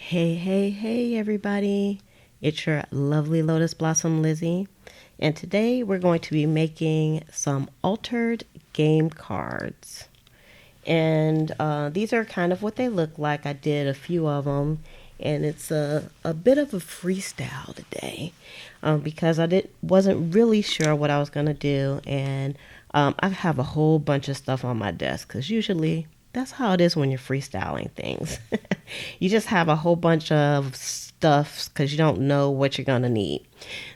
Hey, everybody. It's your lovely Lotus Blossom Lizzie. And today we're going to be making some altered game cards. And these are kind of what they look like. I did a few of them. And it's a bit of a freestyle today because wasn't really sure what I was going to do. And I have a whole bunch of stuff on my desk because usually that's how it is when you're freestyling things. You just have a whole bunch of stuff because you don't know what you're going to need.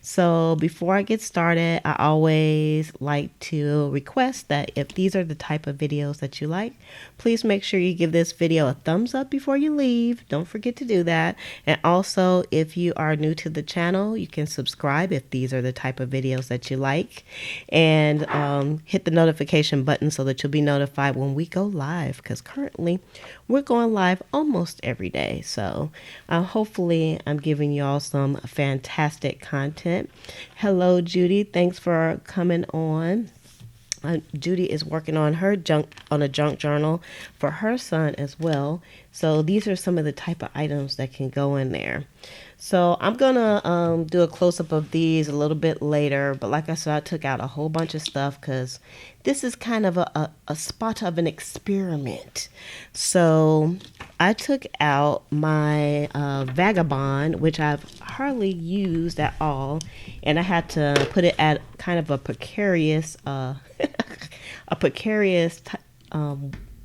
So before I get started, I always like to request that if these are the type of videos that you like, please make sure you give this video a thumbs up before you leave. Don't forget to do that. And also, if you are new to the channel, you can subscribe if these are the type of videos that you like. And hit the notification button so that you'll be notified when we go live, because currently we're going live almost every day. So hopefully I'm giving y'all some fantastic content. Hello, Judy. Thanks for coming on. Judy is working on a junk journal for her son as well. So these are some of the type of items that can go in there. So I'm gonna do a close-up of these a little bit later, but like I said, I took out a whole bunch of stuff because this is kind of a spot of an experiment. So I took out my Vagabond, which I've hardly used at all, and I had to put it at kind of a precarious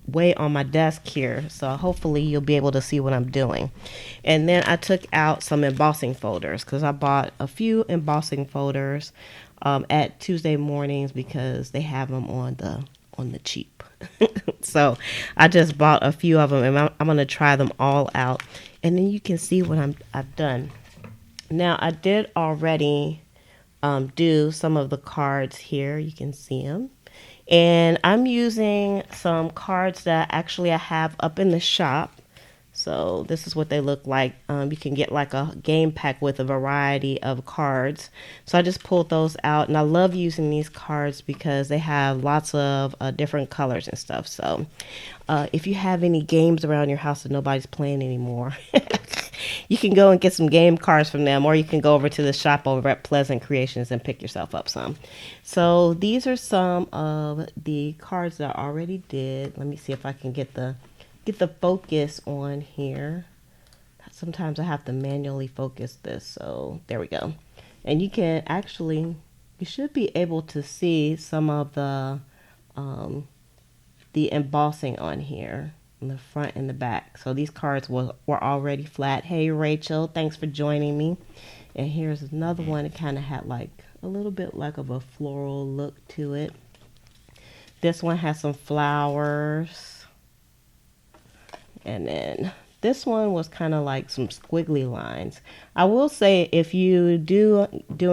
way on my desk here, so hopefully you'll be able to see what I'm doing. And then I took out some embossing folders because I bought a few embossing folders at Tuesday mornings because they have them on the cheap. So I just bought a few of them, and I'm going to try them all out, and then you can see what I've done. Now I did already do some of the cards here. You can see them. And I'm using some cards that actually I have up in the shop. So this is what they look like. You can get like a game pack with a variety of cards. So I just pulled those out, and I love using these cards because they have lots of different colors and stuff. So if you have any games around your house that nobody's playing anymore, you can go and get some game cards from them, or you can go over to the shop over at Pleasant Creations and pick yourself up some. So these are some of the cards that I already did. Let me see if I can get the focus on here. Sometimes I have to manually focus this. So there we go. And you should be able to see some of the embossing on here in the front and the back. So these cards were already flat. Hey Rachel, thanks for joining me. And here's another one that kind of had like a little bit like of a floral look to it. This one has some flowers. And then this one was kind of like some squiggly lines. I will say, if you do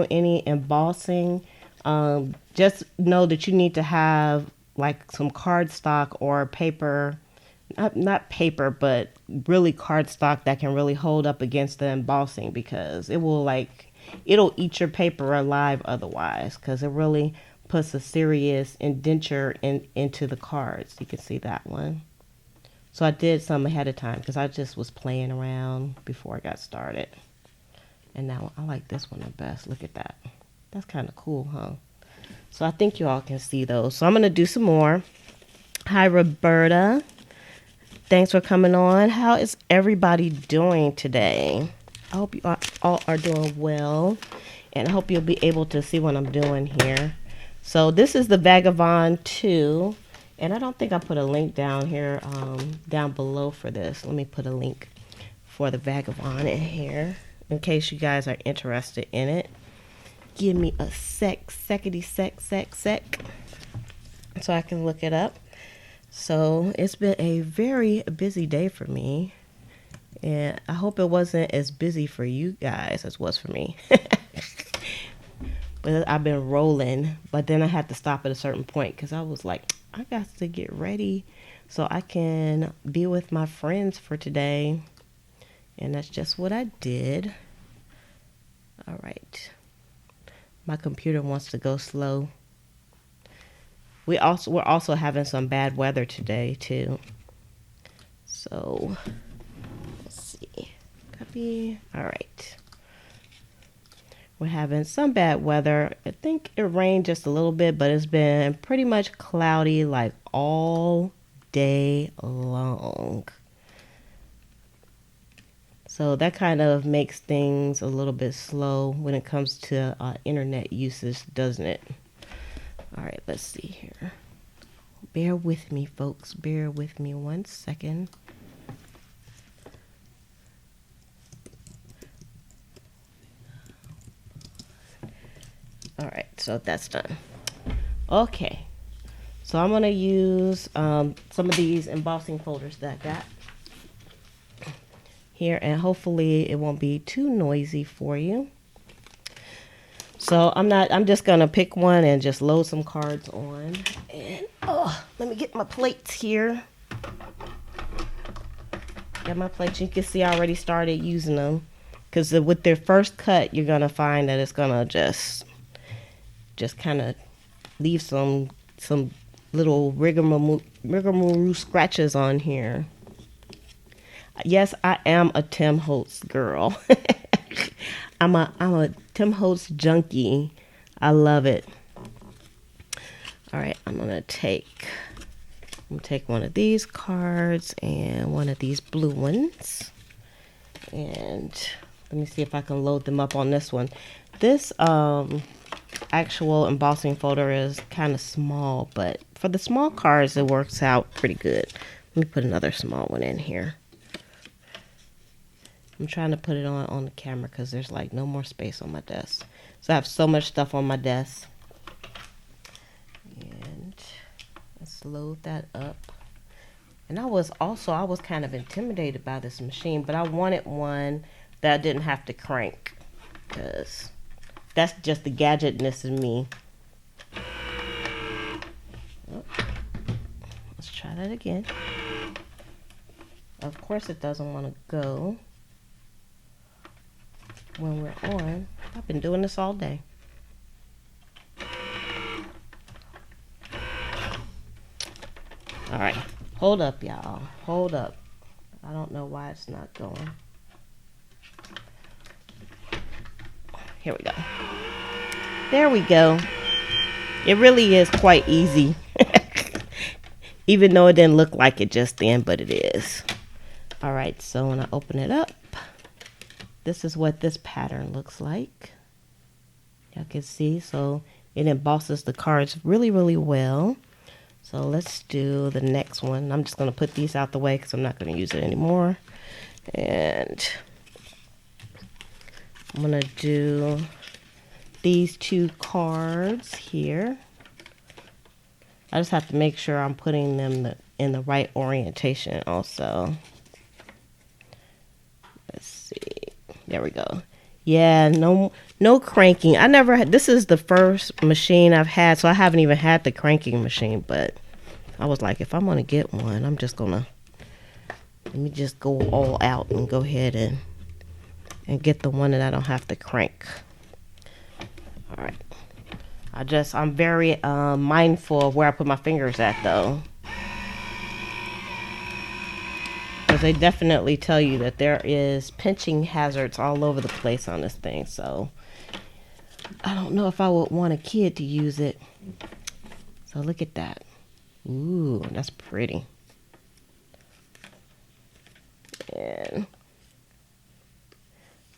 any embossing, just know that you need to have like some cardstock or paper, not paper, but really cardstock that can really hold up against the embossing, because it'll eat your paper alive otherwise, because it really puts a serious indenture into the cards. You can see that one. So I did some ahead of time because I just was playing around before I got started. And now I like this one the best. Look at that. That's kind of cool, huh? So I think you all can see those. So I'm going to do some more. Hi, Roberta. Thanks for coming on. How is everybody doing today? I hope you all are doing well. And I hope you'll be able to see what I'm doing here. So this is the Vagabond 2. And I don't think I put a link down here, down below for this. Let me put a link for the Vagabond in here in case you guys are interested in it. Give me a sec, so I can look it up. So it's been a very busy day for me, and I hope it wasn't as busy for you guys as it was for me. But I've been rolling, but then I had to stop at a certain point because I was like, I got to get ready so I can be with my friends for today. And that's just what I did. All right. My computer wants to go slow. We're also having some bad weather today too. So let's see. happy. All right. We're having some bad weather. I think it rained just a little bit, but it's been pretty much cloudy like all day long. So that kind of makes things a little bit slow when it comes to internet usage, doesn't it? All right, let's see here. Bear with me, folks. Bear with me 1 second. All right, so that's done. Okay, so I'm going to use some of these embossing folders that I got here, and hopefully it won't be too noisy for you. So I'm just gonna pick one and just load some cards on. And let me get my plates here. Got my plates. You can see I already started using them, because with their first cut, you're gonna find that it's gonna just kind of leave some little rigmarole scratches on here. Yes, I am a Tim Holtz girl. I'm a Tim Holtz junkie. I love it. All right, I'm gonna take one of these cards and one of these blue ones, and let me see if I can load them up on this one. This actual embossing folder is kind of small, but for the small cards, it works out pretty good. Let me put another small one in here. I'm trying to put it on the camera because there's like no more space on my desk. So I have so much stuff on my desk. And let's load that up. And I was kind of intimidated by this machine, but I wanted one that I didn't have to crank, because that's just the gadgetness in me. Oh, let's try that again. Of course it doesn't want to go when we're on. I've been doing this all day. All right, hold up, y'all. Hold up. I don't know why it's not going. Here we go. There we go. It really is quite easy. Even though it didn't look like it just then, but it is. All right, so when I open it up, this is what this pattern looks like. Y'all can see, so it embosses the cards really, really well. So let's do the next one. I'm just going to put these out the way because I'm not going to use it anymore. And I'm going to do these two cards here. I just have to make sure I'm putting them in the right orientation also. Let's see. There we go. Yeah, no cranking. I never had, this is the first machine I've had, so I haven't even had the cranking machine, but I was like, if I'm going to get one, I'm just going to, let me just go all out and go ahead and get the one that I don't have to crank. All right. I'm very mindful of where I put my fingers at, though. Because they definitely tell you that there is pinching hazards all over the place on this thing. So I don't know if I would want a kid to use it. So look at that. Ooh, that's pretty. And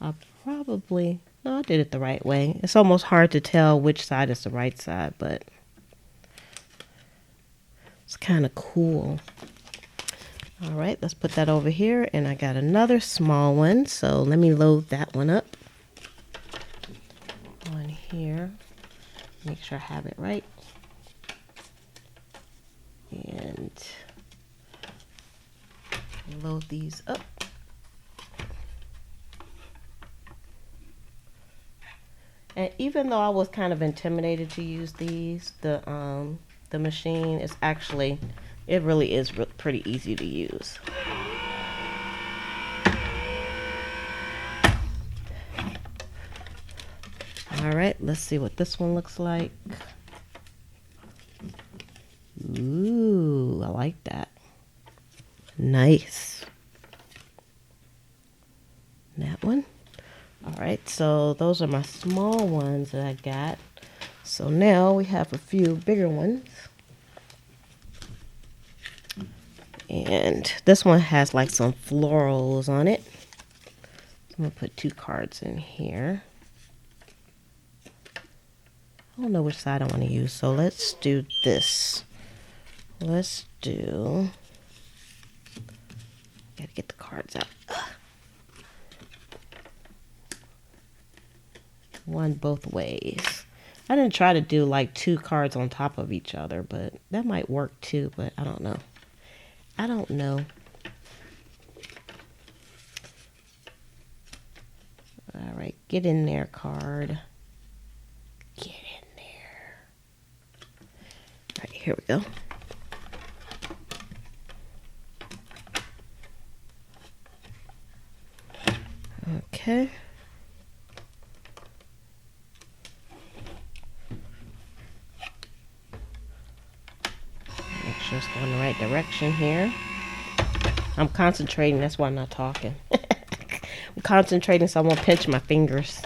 I did it the right way. It's almost hard to tell which side is the right side, but it's kind of cool. All right, let's put that over here. And I got another small one, so let me load that one up on here. Make sure I have it right. And load these up. And even though I was kind of intimidated to use these, the machine is actually, it really is pretty easy to use. All right, let's see what this one looks like. Ooh, I like that. Nice. so those are my small ones that I got. So now we have a few bigger ones. And this one has like some florals on it. So I'm going to put 2 cards in here. I don't know which side I want to use, so let's do this. Let's do... Gotta get the cards out. One both ways. I didn't try to do like 2 cards on top of each other, but that might work too, but I don't know. I don't know. All right, get in there, card. Get in there. All right, here we go. Okay. Make sure it's going the right direction here. I'm concentrating, that's why I'm not talking. I'm concentrating so I won't pinch my fingers.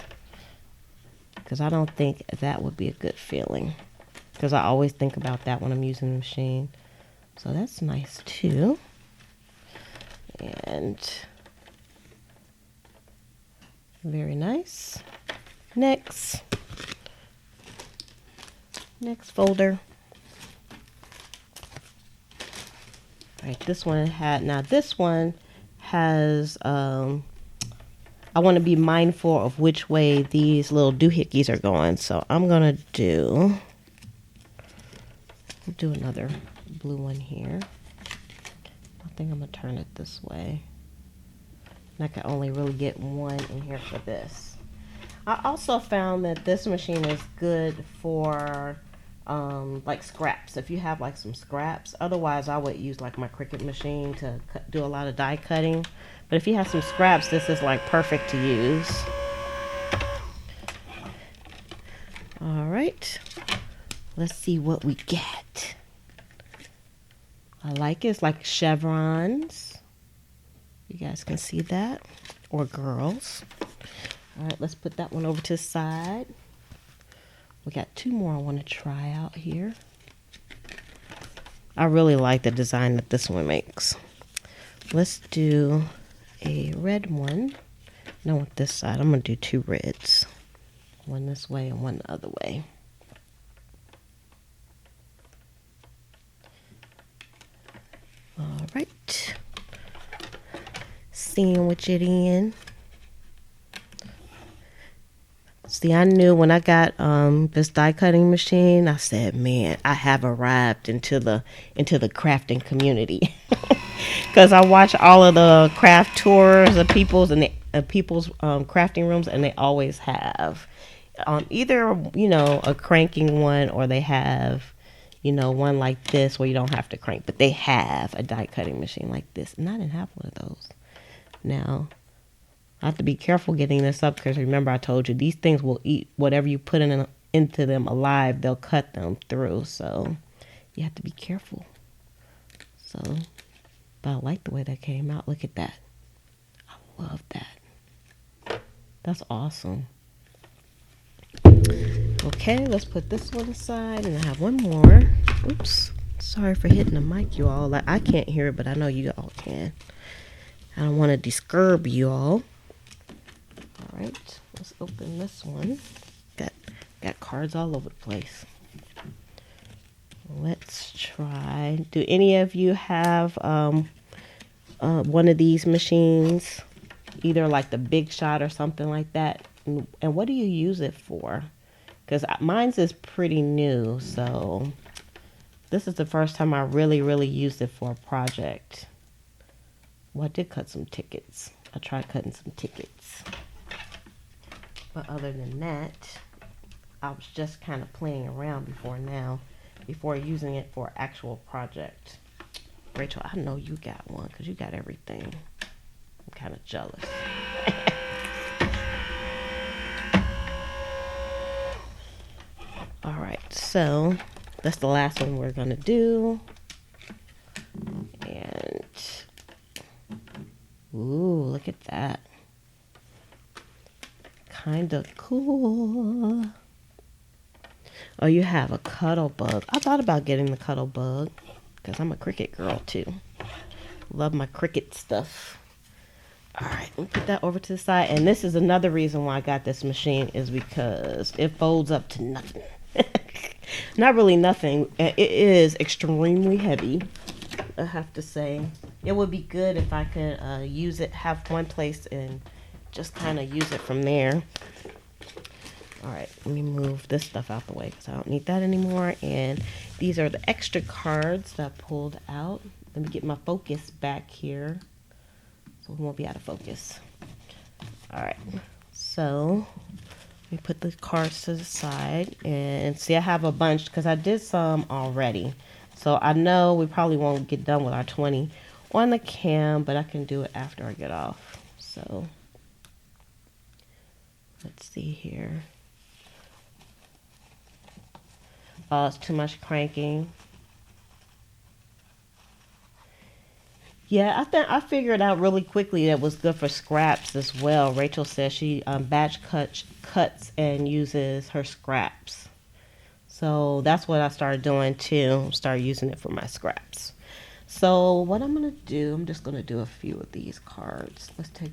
Because I don't think that would be a good feeling. Because I always think about that when I'm using the machine. So that's nice too. And very nice. Next folder. All right, this one this one has, I want to be mindful of which way these little doohickeys are going. So I'm going to do another blue one here. I think I'm going to turn it this way. And I can only really get one in here for this. I also found that this machine is good for like scraps. If you have like some scraps, otherwise I would use like my Cricut machine to do a lot of die cutting. But if you have some scraps, this is like perfect to use. All right, let's see what we get. I like it. It's like chevrons. You guys can see that, or girls. All right, let's put that one over to the side. We got 2 more I want to try out here. I really like the design that this one makes. Let's do a red one. Now with this side, I'm going to do 2 reds. One this way and one the other way. All right. Sandwich it in. See, I knew when I got this die cutting machine, I said, man, I have arrived into the crafting community. Because I watch all of the craft tours of people's crafting rooms, and they always have either, you know, a cranking one, or they have, you know, one like this where you don't have to crank, but they have a die cutting machine like this, and I didn't have one of those. Now, I have to be careful getting this up, because remember I told you these things will eat whatever you put into them alive. They'll cut them through, so you have to be careful. So, but I like the way that came out. Look at that. I love that. That's awesome. Okay, let's put this one aside, and I have one more. Oops. Sorry for hitting the mic, you all. Like, I can't hear it, but I know you all can. I don't want to disturb you all. All right, let's open this one. Got cards all over the place. Let's try. Do any of you have one of these machines? Either like the Big Shot or something like that? And what do you use it for? Because mine's is pretty new, so this is the first time I really used it for a project. Well, I did cut some tickets. I tried cutting some tickets. But other than that, I was just kind of playing around before using it for actual project. Rachel, I know you got one because you got everything. I'm kind of jealous. All right, so that's the last one we're going to do. And, ooh, look at that. kind of cool. Oh, you have a cuddle bug. I thought about getting the cuddle bug because I'm a Cricut girl too. Love my Cricut stuff. All right, let me put that over to the side. And this is another reason why I got this machine, is because it folds up to nothing. Not really nothing. It is extremely heavy, I have to say. It would be good if I could use it, have one place and just kind of use it from there. All right, let me move this stuff out the way because I don't need that anymore. And these are the extra cards that I pulled out. Let me get my focus back here so we won't be out of focus. All right, so let me put the cards to the side. And see, I have a bunch because I did some already. So I know we probably won't get done with our 20 on the cam, but I can do it after I get off. So let's see here. Oh, it's too much cranking. Yeah, I figured out really quickly that it was good for scraps as well. Rachel says she batch cuts and uses her scraps. So that's what I started doing too. Started using it for my scraps. So what I'm going to do, I'm just going to do a few of these cards. Let's take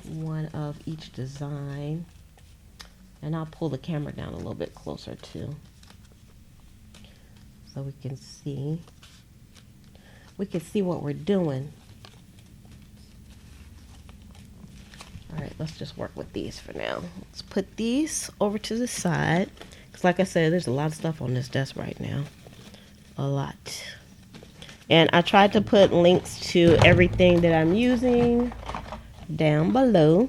one of each design. And I'll pull the camera down a little bit closer too, so we can see. We can see what we're doing. All right, let's just work with these for now. Let's put these over to the side. Because like I said, there's a lot of stuff on this desk right now. A lot. And I tried to put links to everything that I'm using down below.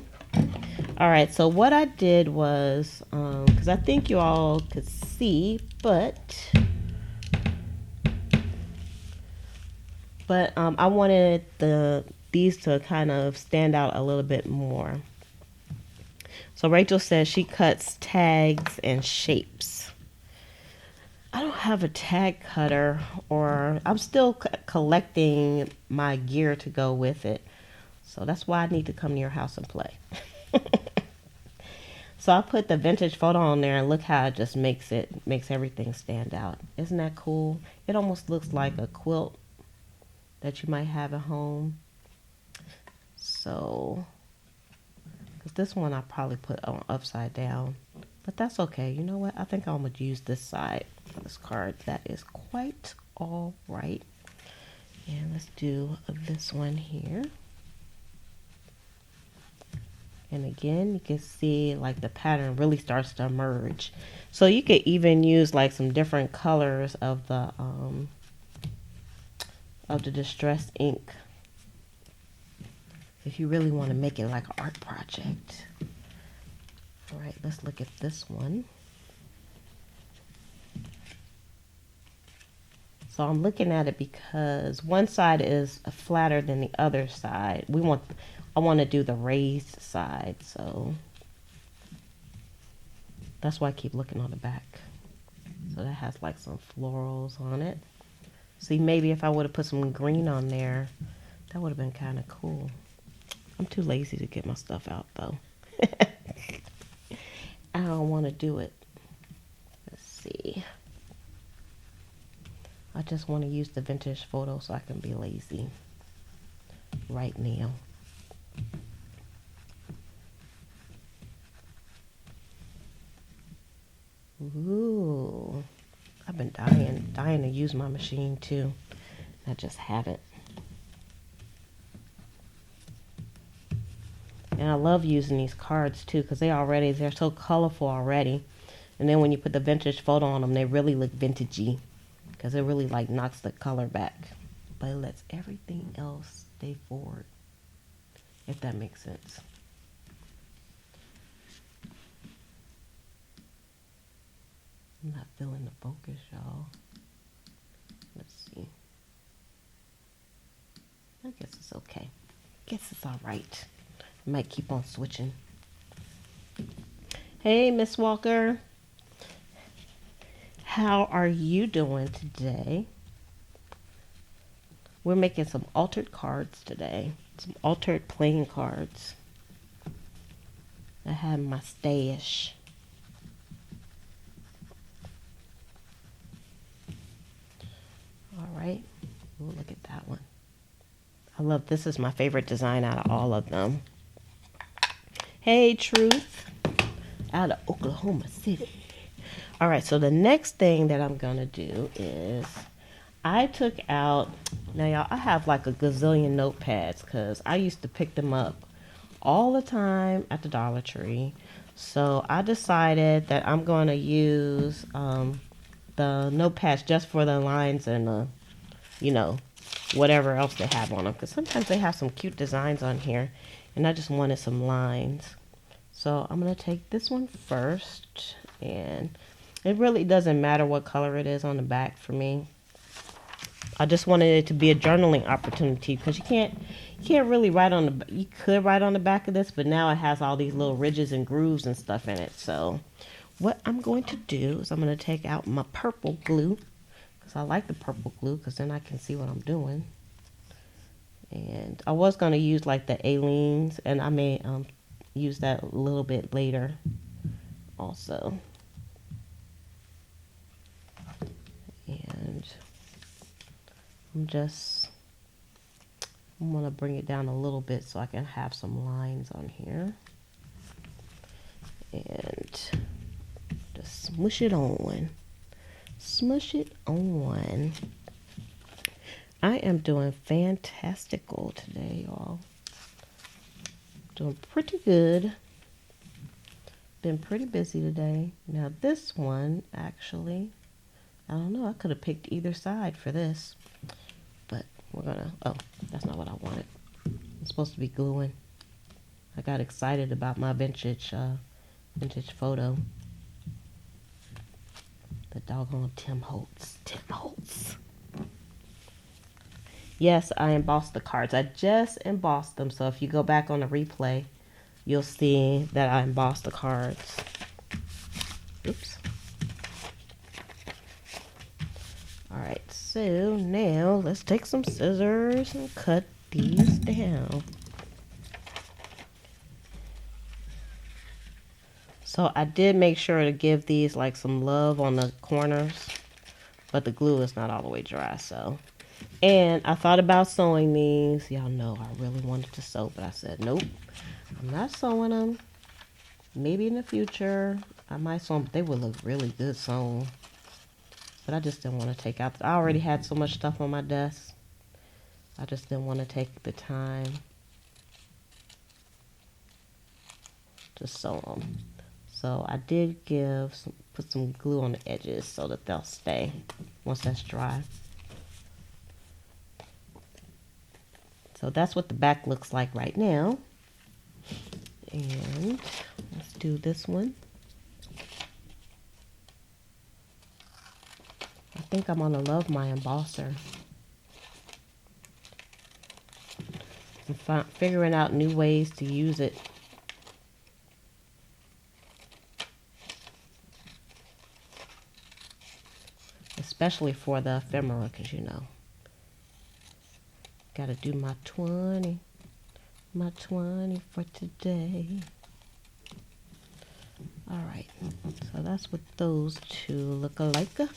All right, so what I did was, because I think you all could see, but I wanted these to kind of stand out a little bit more. So Rachel says she cuts tags and shapes. I don't have a tag cutter, or I'm still collecting my gear to go with it. So that's why I need to come to your house and play. So I put the vintage photo on there, and look how it just makes everything stand out. Isn't that cool? It almost looks like a quilt that you might have at home. So, because this one I probably put on upside down, but that's okay. You know what? I think I'm going to use this side for this card. That is quite all right. And let's do this one here. And again, you can see like the pattern really starts to emerge. So you could even use like some different colors of the distress ink if you really want to make it like an art project. All right, let's look at this one. So I'm looking at it because one side is flatter than the other side. I want to do the raised side, so that's why I keep looking on the back. So that has like some florals on it. See, maybe if I would have put some green on there, that would have been kind of cool. I'm too lazy to get my stuff out though. I don't want to do it. Let's see. I just want to use the vintage photo so I can be lazy right now. Ooh, I've been dying to use my machine too. I just haven't. And I love using these cards too because they're so colorful already. And then when you put the vintage photo on them, they really look vintagey because it really like knocks the color back. But it lets everything else stay forward, if that makes sense. I'm not feeling the focus, y'all. Let's see. I guess it's okay. Guess it's all right. I might keep on switching. Hey, Miss Walker. How are you doing today? We're making some altered cards today. Some altered playing cards. I have my stash. All right. Ooh, look at that one. I love this. Is my favorite design out of all of them. Hey, Truth, out of Oklahoma City. All right, so the next thing that I'm gonna do is I took out, now y'all, I have like a gazillion notepads because I used to pick them up all the time at the Dollar Tree. So I decided that I'm going to use the notepads just for the lines and you know, whatever else they have on them, because sometimes they have some cute designs on here and I just wanted some lines. So I'm going to take this one first, and it really doesn't matter what color it is on the back for me. I just wanted it to be a journaling opportunity, because you can't really write on the, you could write on the back of this, but now it has all these little ridges and grooves and stuff in it. So what I'm going to do is I'm going to take out my purple glue, because I like the purple glue because then I can see what I'm doing. And I was going to use like the Aleene's, and I may use that a little bit later also. And I'm going to bring it down a little bit so I can have some lines on here. And just smush it on. Smush it on. I am doing fantastical today, y'all. Doing pretty good. Been pretty busy today. Now this one, actually, I don't know. I could have picked either side for this. But we're gonna, oh, that's not what I wanted. It's supposed to be gluing. I got excited about my vintage photo. The doggone Tim Holtz. Yes, I embossed the cards. I just embossed them. So if you go back on the replay, you'll see that I embossed the cards. Oops. Alright, so now let's take some scissors and cut these down. So I did make sure to give these like some love on the corners, but the glue is not all the way dry, so. And I thought about sewing these. Y'all know I really wanted to sew, but I said, nope, I'm not sewing them. Maybe in the future I might sew them, but they would look really good sewn. But I just didn't want to take out, I already had so much stuff on my desk. I just didn't want to take the time to sew them. So I did put some glue on the edges so that they'll stay once that's dry. So that's what the back looks like right now. And let's do this one. I think I'm gonna love my embosser. I'm figuring out new ways to use it. Especially for the ephemera, because you know, gotta do my 20 for today. Alright, so that's what those two look alike.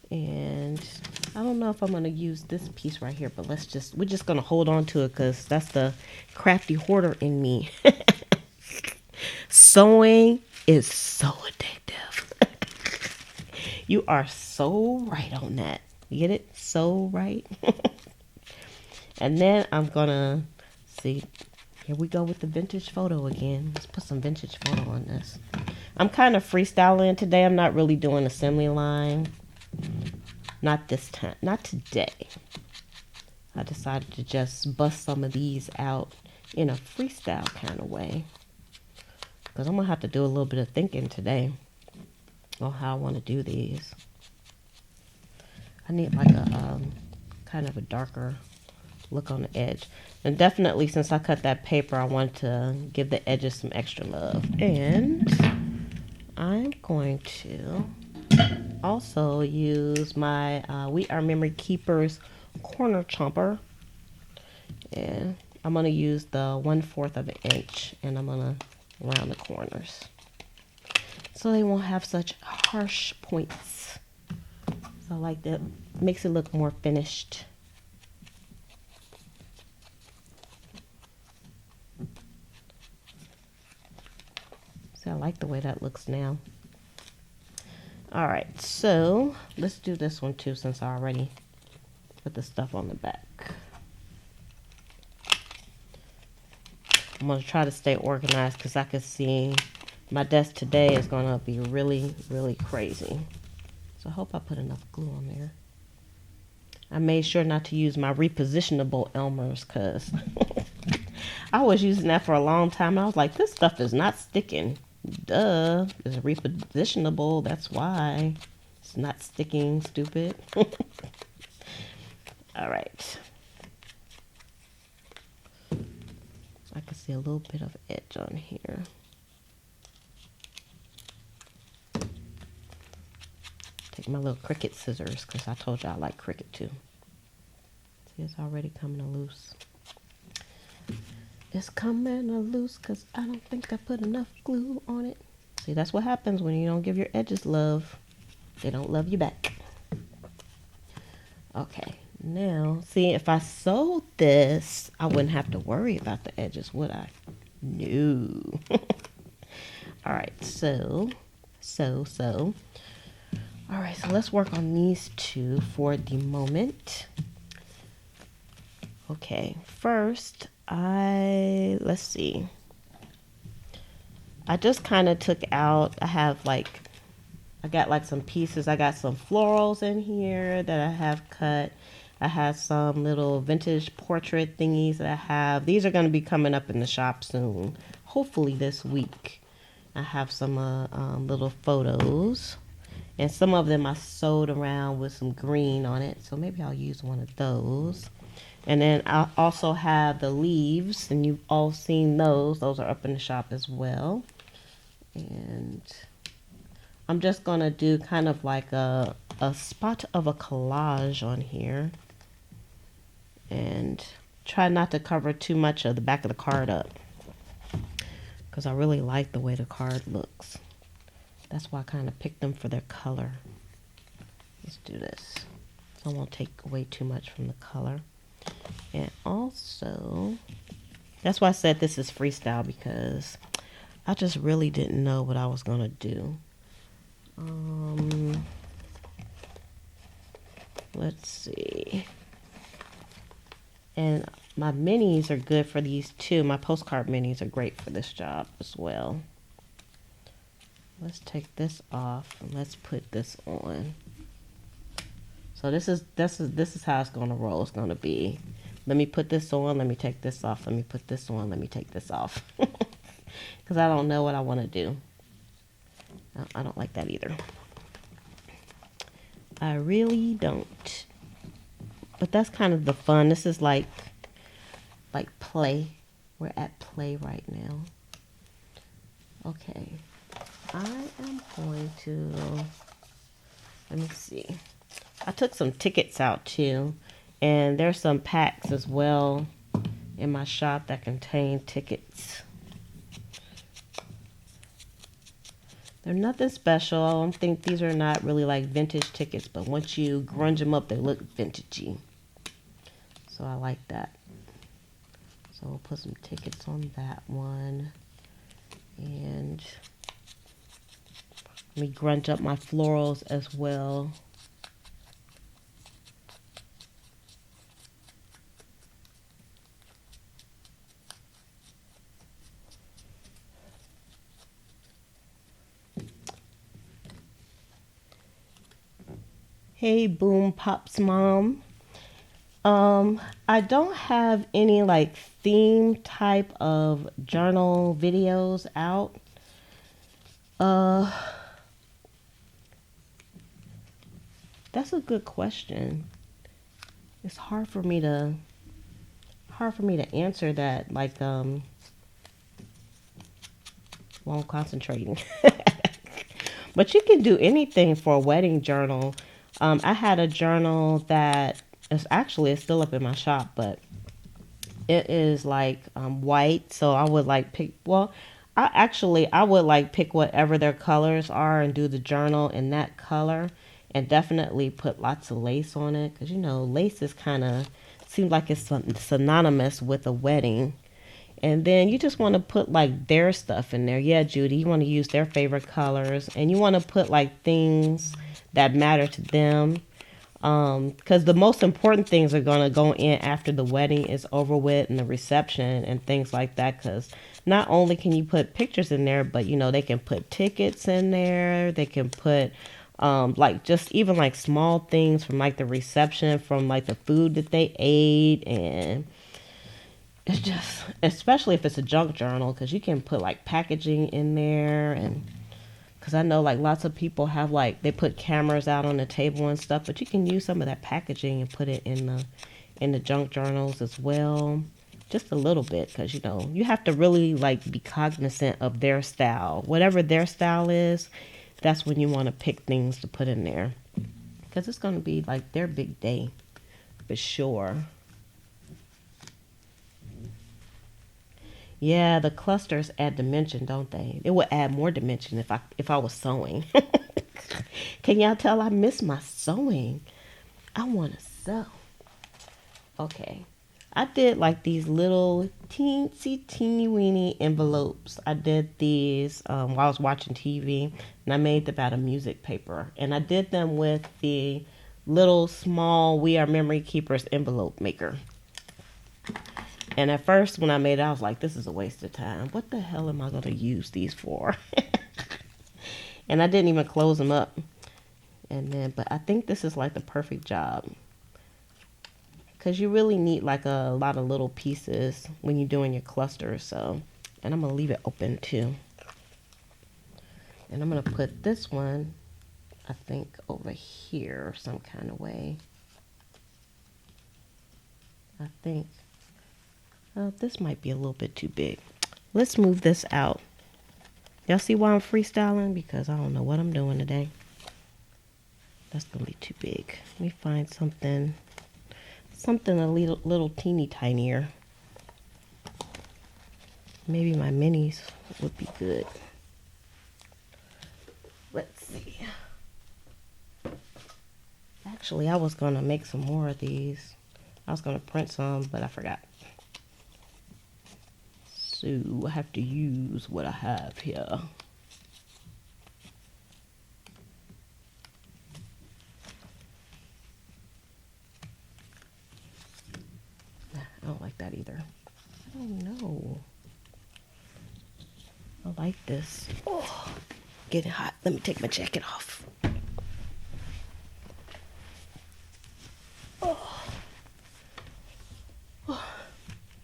And I don't know if I'm gonna use this piece right here, but we're just gonna hold on to it because that's the crafty hoarder in me. Sewing is so addictive. You are so right on that. You get it? So right. And then I'm gonna see. Here we go with the vintage photo again. Let's put some vintage photo on this. I'm kind of freestyling today. I'm not really doing assembly line. Not this time. Not today. I decided to just bust some of these out in a freestyle kind of way. Because I'm going to have to do a little bit of thinking today on how I want to do these. I need like a kind of a darker look on the edge. And definitely since I cut that paper, I want to give the edges some extra love. And I'm going to also use my We Are Memory Keepers corner chomper. And I'm going to use the 1/4 of an inch. And I'm going to around the corners, so they won't have such harsh points. So I like that, makes it look more finished. So I like the way that looks now. All right, so let's do this one too, since I already put the stuff on the back. I'm gonna try to stay organized because I can see my desk today is gonna be really, really crazy. So I hope I put enough glue on there. I made sure not to use my repositionable Elmer's because I was using that for a long time. I was like, this stuff is not sticking. Duh, it's repositionable. That's why it's not sticking, stupid. All right. I can see a little bit of edge on here. Take my little Cricut scissors because I told you I like Cricut too. See, it's already coming loose. It's coming loose because I don't think I put enough glue on it. See, that's what happens when you don't give your edges love. They don't love you back. Okay, now, see, if I sewed this, I wouldn't have to worry about the edges, would I? No. All right, so. All right, so let's work on these two for the moment. Okay, first, let's see. I just kind of took out, I got like some pieces. I got some florals in here that I have cut. I have some little vintage portrait thingies that I have. These are going to be coming up in the shop soon, hopefully this week. I have some little photos, and some of them I sewed around with some green on it, so maybe I'll use one of those. And then I also have the leaves, and you've all seen those. Those are up in the shop as well. And I'm just going to do kind of like a spot of a collage on here. And try not to cover too much of the back of the card up, because I really like the way the card looks. That's why I kind of picked them for their color. Let's do this, so I won't take away too much from the color. And also, that's why I said this is freestyle, because I just really didn't know what I was going to do. Let's see. And my minis are good for these too. My postcard minis are great for this job as well. Let's take this off and let's put this on. So this is how it's gonna roll. It's gonna be, let me put this on, let me take this off, let me put this on, let me take this off. Because I don't know what I want to do. I don't like that either. I really don't. But that's kind of the fun. This is like play. We're at play right now. Okay. I am going to, let me see. I took some tickets out too. And there's some packs as well in my shop that contain tickets. They're nothing special. I don't think these are not really like vintage tickets, but once you grunge them up, they look vintagey. So I like that. So we'll put some tickets on that one. And let me grunge up my florals as well. Hey, Boom Pop's mom. I don't have any like theme type of journal videos out. That's a good question. It's hard for me to answer that, like while I'm concentrating. But you can do anything for a wedding journal. I had a journal that is actually, it's still up in my shop, but it is like white. So I would like pick, well, I would like pick whatever their colors are and do the journal in that color, and definitely put lots of lace on it, because you know lace is kind of seems like it's synonymous with a wedding. And then you just want to put like their stuff in there. Yeah, Judy, you want to use their favorite colors, and you want to put like things that matter to them. Because the most important things are going to go in after the wedding is over with and the reception and things like that. Because not only can you put pictures in there, but you know, they can put tickets in there. They can put like just even like small things from like the reception, from like the food that they ate. And it's just, especially if it's a junk journal, because you can put like packaging in there. And because I know like lots of people have like, they put cameras out on the table and stuff, but you can use some of that packaging and put it in the junk journals as well. Just a little bit, because you know, you have to really like be cognizant of their style. Whatever their style is, that's when you want to pick things to put in there, because it's going to be like their big day for sure. Yeah, the clusters add dimension, don't they? It would add more dimension if I was sewing. Can y'all tell I miss my sewing? I want to sew. Okay. I did like these little teensy teeny weeny envelopes. I did these while I was watching TV, and I made them out of music paper. And I did them with the little small We Are Memory Keepers envelope maker. And at first when I made it, I was like, this is a waste of time. What the hell am I going to use these for? And I didn't even close them up. And then, but I think this is like the perfect job, because you really need like a lot of little pieces when you're doing your clusters. So, and I'm going to leave it open too. And I'm going to put this one, I think, over here some kind of way. I think. This might be a little bit too big. Let's move this out. Y'all see why I'm freestyling? Because I don't know what I'm doing today. That's going to be too big. Let me find something a little teeny tinier. Maybe my minis would be good. Let's see. Actually, I was going to make some more of these. I was going to print some, but I forgot. So I have to use what I have here. I don't like that either. I don't know. I like this. Oh, getting hot. Let me take my jacket off.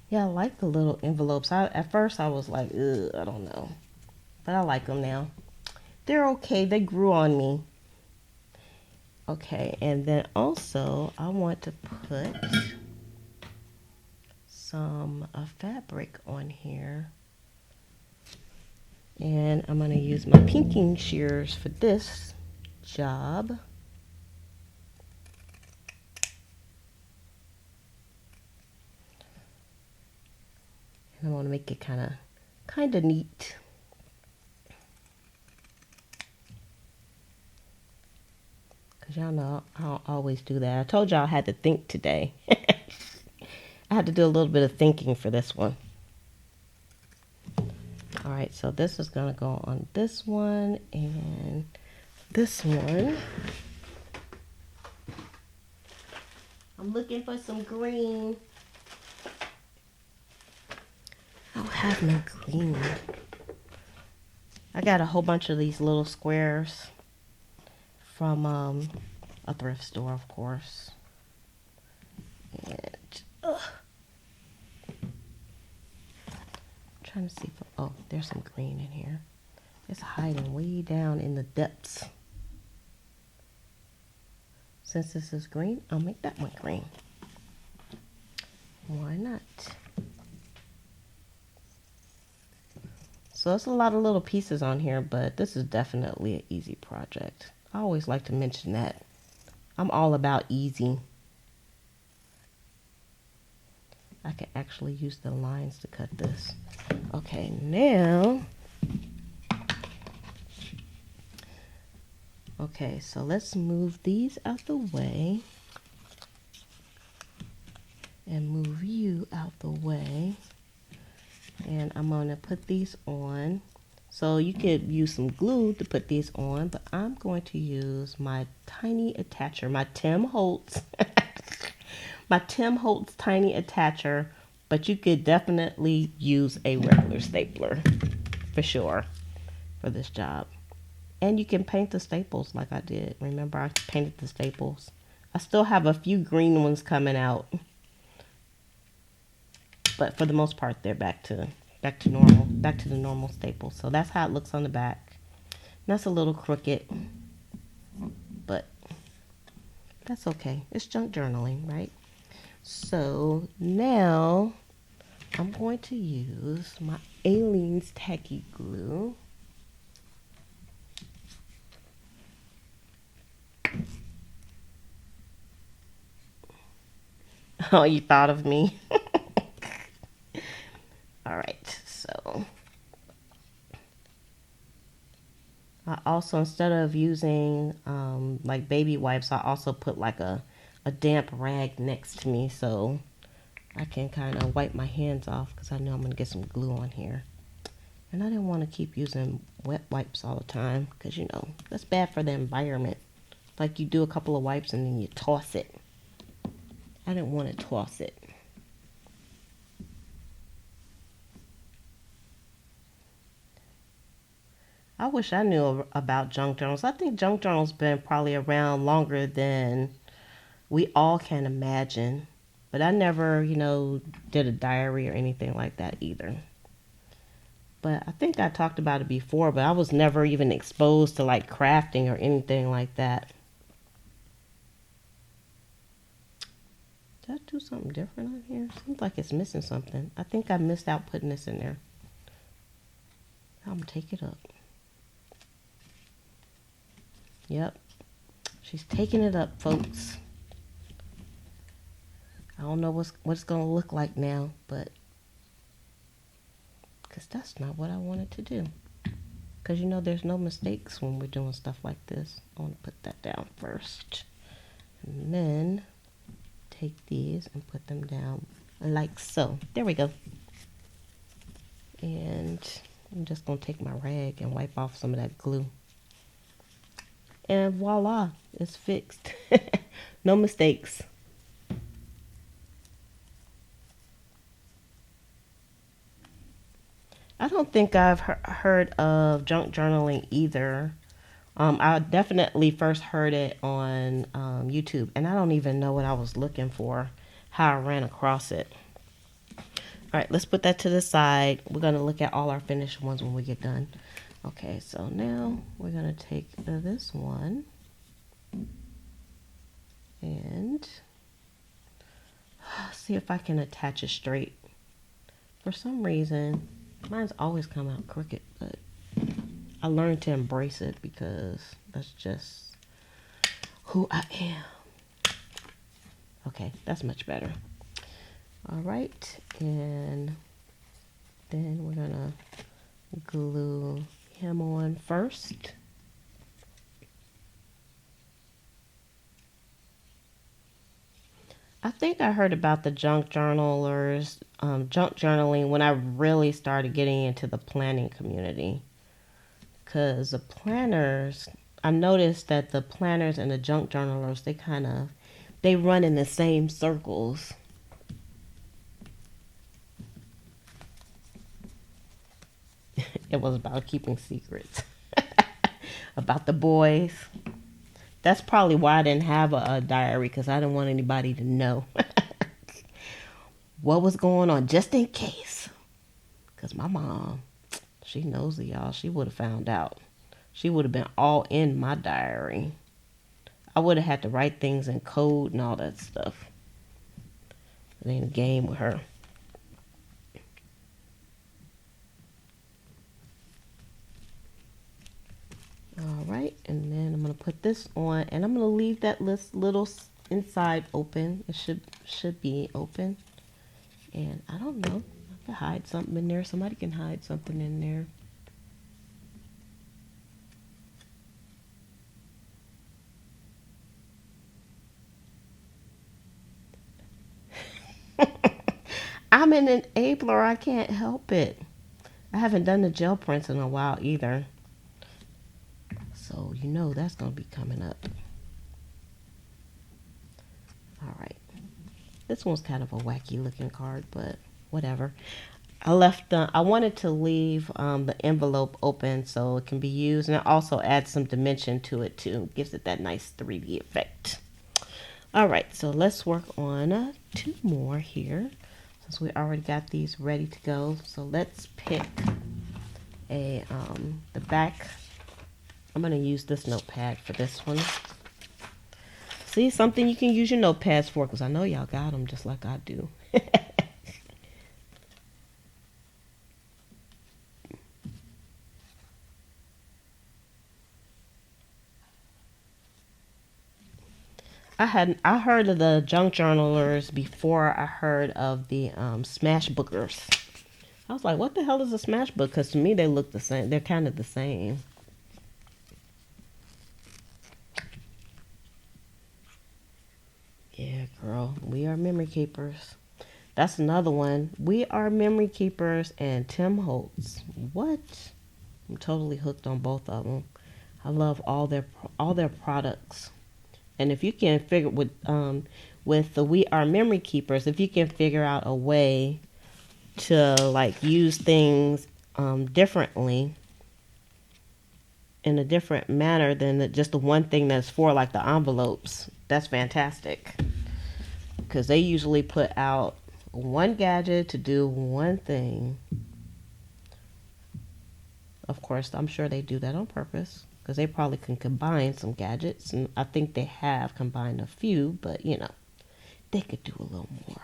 Yeah, I like the little envelopes. At first I was like, ugh, I don't know. But I like them now. They're okay. They grew on me. Okay, and then also I want to put some fabric on here. And I'm going to use my pinking shears for this job. And I want to make it kind of neat. Because y'all know I don't always do that. I told y'all I had to think today. I had to do a little bit of thinking for this one. Alright, so this is going to go on this one and this one. I'm looking for some green. I don't have no green. I got a whole bunch of these little squares from a thrift store, of course. And trying to see if, oh, there's some green in here. It's hiding way down in the depths. Since this is green, I'll make that one green. Why not? So it's a lot of little pieces on here, but this is definitely an easy project. I always like to mention that. I'm all about easy. I can actually use the lines to cut this. Okay, now Okay, so let's move these out the way and move you out the way. And I'm going to put these on. So you could use some glue to put these on, but I'm going to use my tiny attacher, my Tim Holtz, my Tim Holtz tiny attacher, but you could definitely use a regular stapler for sure for this job. And you can paint the staples like I did. Remember, I painted the staples. I still have a few green ones coming out, but for the most part, they're back to normal, back to the normal staples. So that's how it looks on the back. That's a little crooked, but that's okay. It's junk journaling, right? So now I'm going to use my Aleene's tacky glue. Oh, you thought of me. All right, so I also, instead of using like baby wipes, I also put like a damp rag next to me so I can kind of wipe my hands off because I know I'm going to get some glue on here. And I didn't want to keep using wet wipes all the time because, you know, that's bad for the environment. Like you do a couple of wipes and then you toss it. I didn't want to toss it. I wish I knew about junk journals. I think junk journals been probably around longer than we all can imagine. But I never, you know, did a diary or anything like that either. But I think I talked about it before, but I was never even exposed to like crafting or anything like that. Did I do something different on here? Seems like it's missing something. I think I missed out putting this in there. I'm going to take it up. Yep. She's taking it up, folks. I don't know what it's going to look like now, but because that's not what I wanted to do. Because, you know, there's no mistakes when we're doing stuff like this. I want to put that down first. And then take these and put them down like so. There we go. And I'm just going to take my rag and wipe off some of that glue. And voila, it's fixed. No mistakes. I don't think I've heard of junk journaling either. I definitely first heard it on YouTube, and I don't even know what I was looking for, how I ran across it. All right, let's put that to the side. We're going to look at all our finished ones when we get done. Okay, so now we're going to take this one and see if I can attach it straight. For some reason, mine's always come out crooked, but I learned to embrace it because that's just who I am. Okay, that's much better. All right, and then we're gonna glue him on first. I think I heard about the junk journalers, junk journaling when I really started getting into the planning community. Because the planners, I noticed that the planners and the junk journalers, they run in the same circles. It was about keeping secrets about the boys. That's probably why I didn't have a diary, because I didn't want anybody to know what was going on, just in case. Because my mom, she knows y'all. She would have found out. She would have been all in my diary. I would have had to write things in code and all that stuff. It ain't a game with her. All right, and then I'm going to put this on, and I'm going to leave that little inside open. It should be open. And I don't know. I can hide something in there. Somebody can hide something in there. I'm an enabler. I can't help it. I haven't done the gel prints in a while either. So you know that's going to be coming up. All right. This one's kind of a wacky looking card, but whatever. I wanted to leave the envelope open so it can be used, and it also adds some dimension to it too. Gives it that nice 3D effect. All right, so let's work on two more here since we already got these ready to go. So let's pick the back. I'm gonna use this notepad for this one. See, something you can use your notepads for, because I know y'all got them just like I do. I heard of the junk journalers before I heard of the smash bookers. I was like, what the hell is a smash book? Because to me they look the same. They're kind of the same. Yeah, girl, we are memory keepers. That's another one. We are memory keepers and Tim Holtz. What? I'm totally hooked on both of them. I love all their products. And if you can figure with the We Are Memory Keepers, if you can figure out a way to like use things differently in a different manner than just the one thing that's for like the envelopes, that's fantastic. Because they usually put out one gadget to do one thing. Of course, I'm sure they do that on purpose because they probably can combine some gadgets, and I think they have combined a few, but you know, they could do a little more.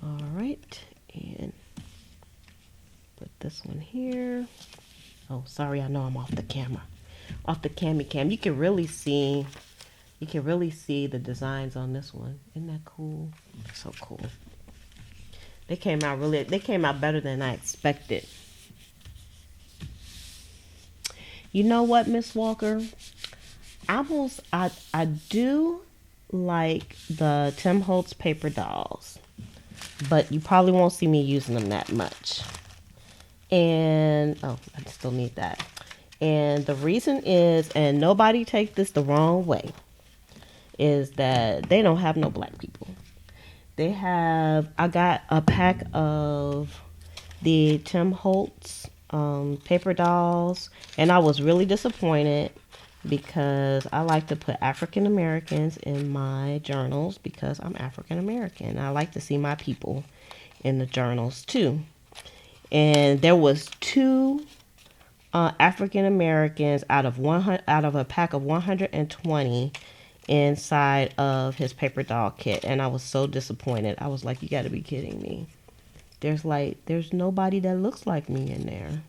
All right, and put this one here. Oh, sorry, I know I'm off the camera. Off the cam. You can really see the designs on this one. Isn't that cool? So cool. They came out better than I expected. You know what, Miss Walker? I do like the Tim Holtz paper dolls, but you probably won't see me using them that much. And I still need that. And the reason is, and nobody take this the wrong way, is that they don't have no black people. I got a pack of the Tim Holtz paper dolls, and I was really disappointed because I like to put African Americans in my journals because I'm African American. I like to see my people in the journals too. And there was two African Americans out of a pack of 120 inside of his paper doll kit, and I was so disappointed. I was like, you got to be kidding me. There's nobody that looks like me in there.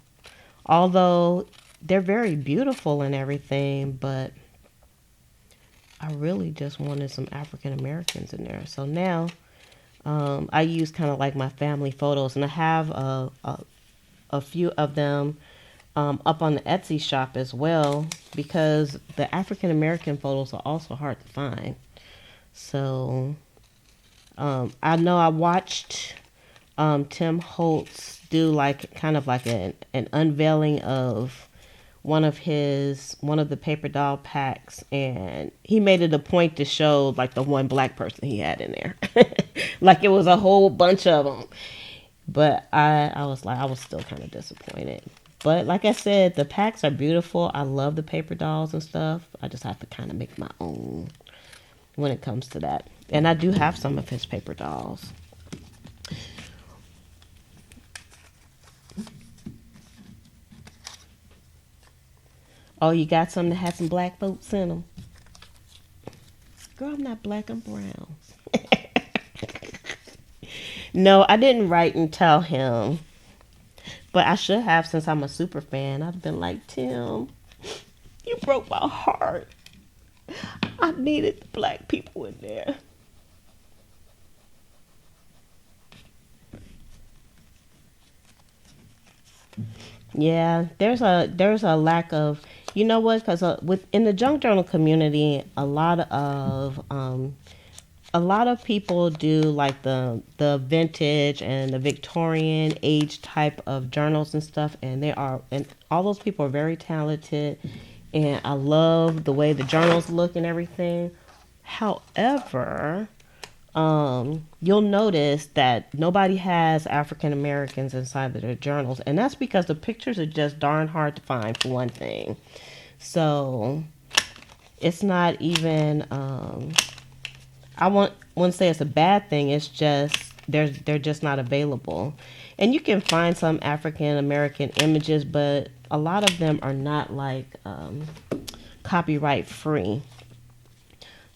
Although they're very beautiful and everything, but I really just wanted some African Americans in there. So now I use kind of like my family photos, and I have a few of them up on the Etsy shop as well, because the African American photos are also hard to find. So I know I watched Tim Holtz do like kind of like an unveiling of one of the paper doll packs, and he made it a point to show like the one black person he had in there. Like it was a whole bunch of them. But I was still kind of disappointed. But like I said, the packs are beautiful. I love the paper dolls and stuff. I just have to kind of make my own when it comes to that. And I do have some of his paper dolls. Oh, you got some that had some black folks in them? Girl, I'm not black, I'm brown. No, I didn't write and tell him. But I should have, since I'm a super fan. I've been like, Tim, you broke my heart. I needed the black people in there. Yeah, there's a lack of, you know what? Because within the junk journal community, a lot of a lot of people do like the vintage and the Victorian age type of journals and stuff, and all those people are very talented, and I love the way the journals look and everything. However, you'll notice that nobody has African Americans inside of their journals, and that's because the pictures are just darn hard to find, for one thing. So it's not even wouldn't say it's a bad thing. It's just they're just not available. And you can find some African American images, but a lot of them are not like copyright free.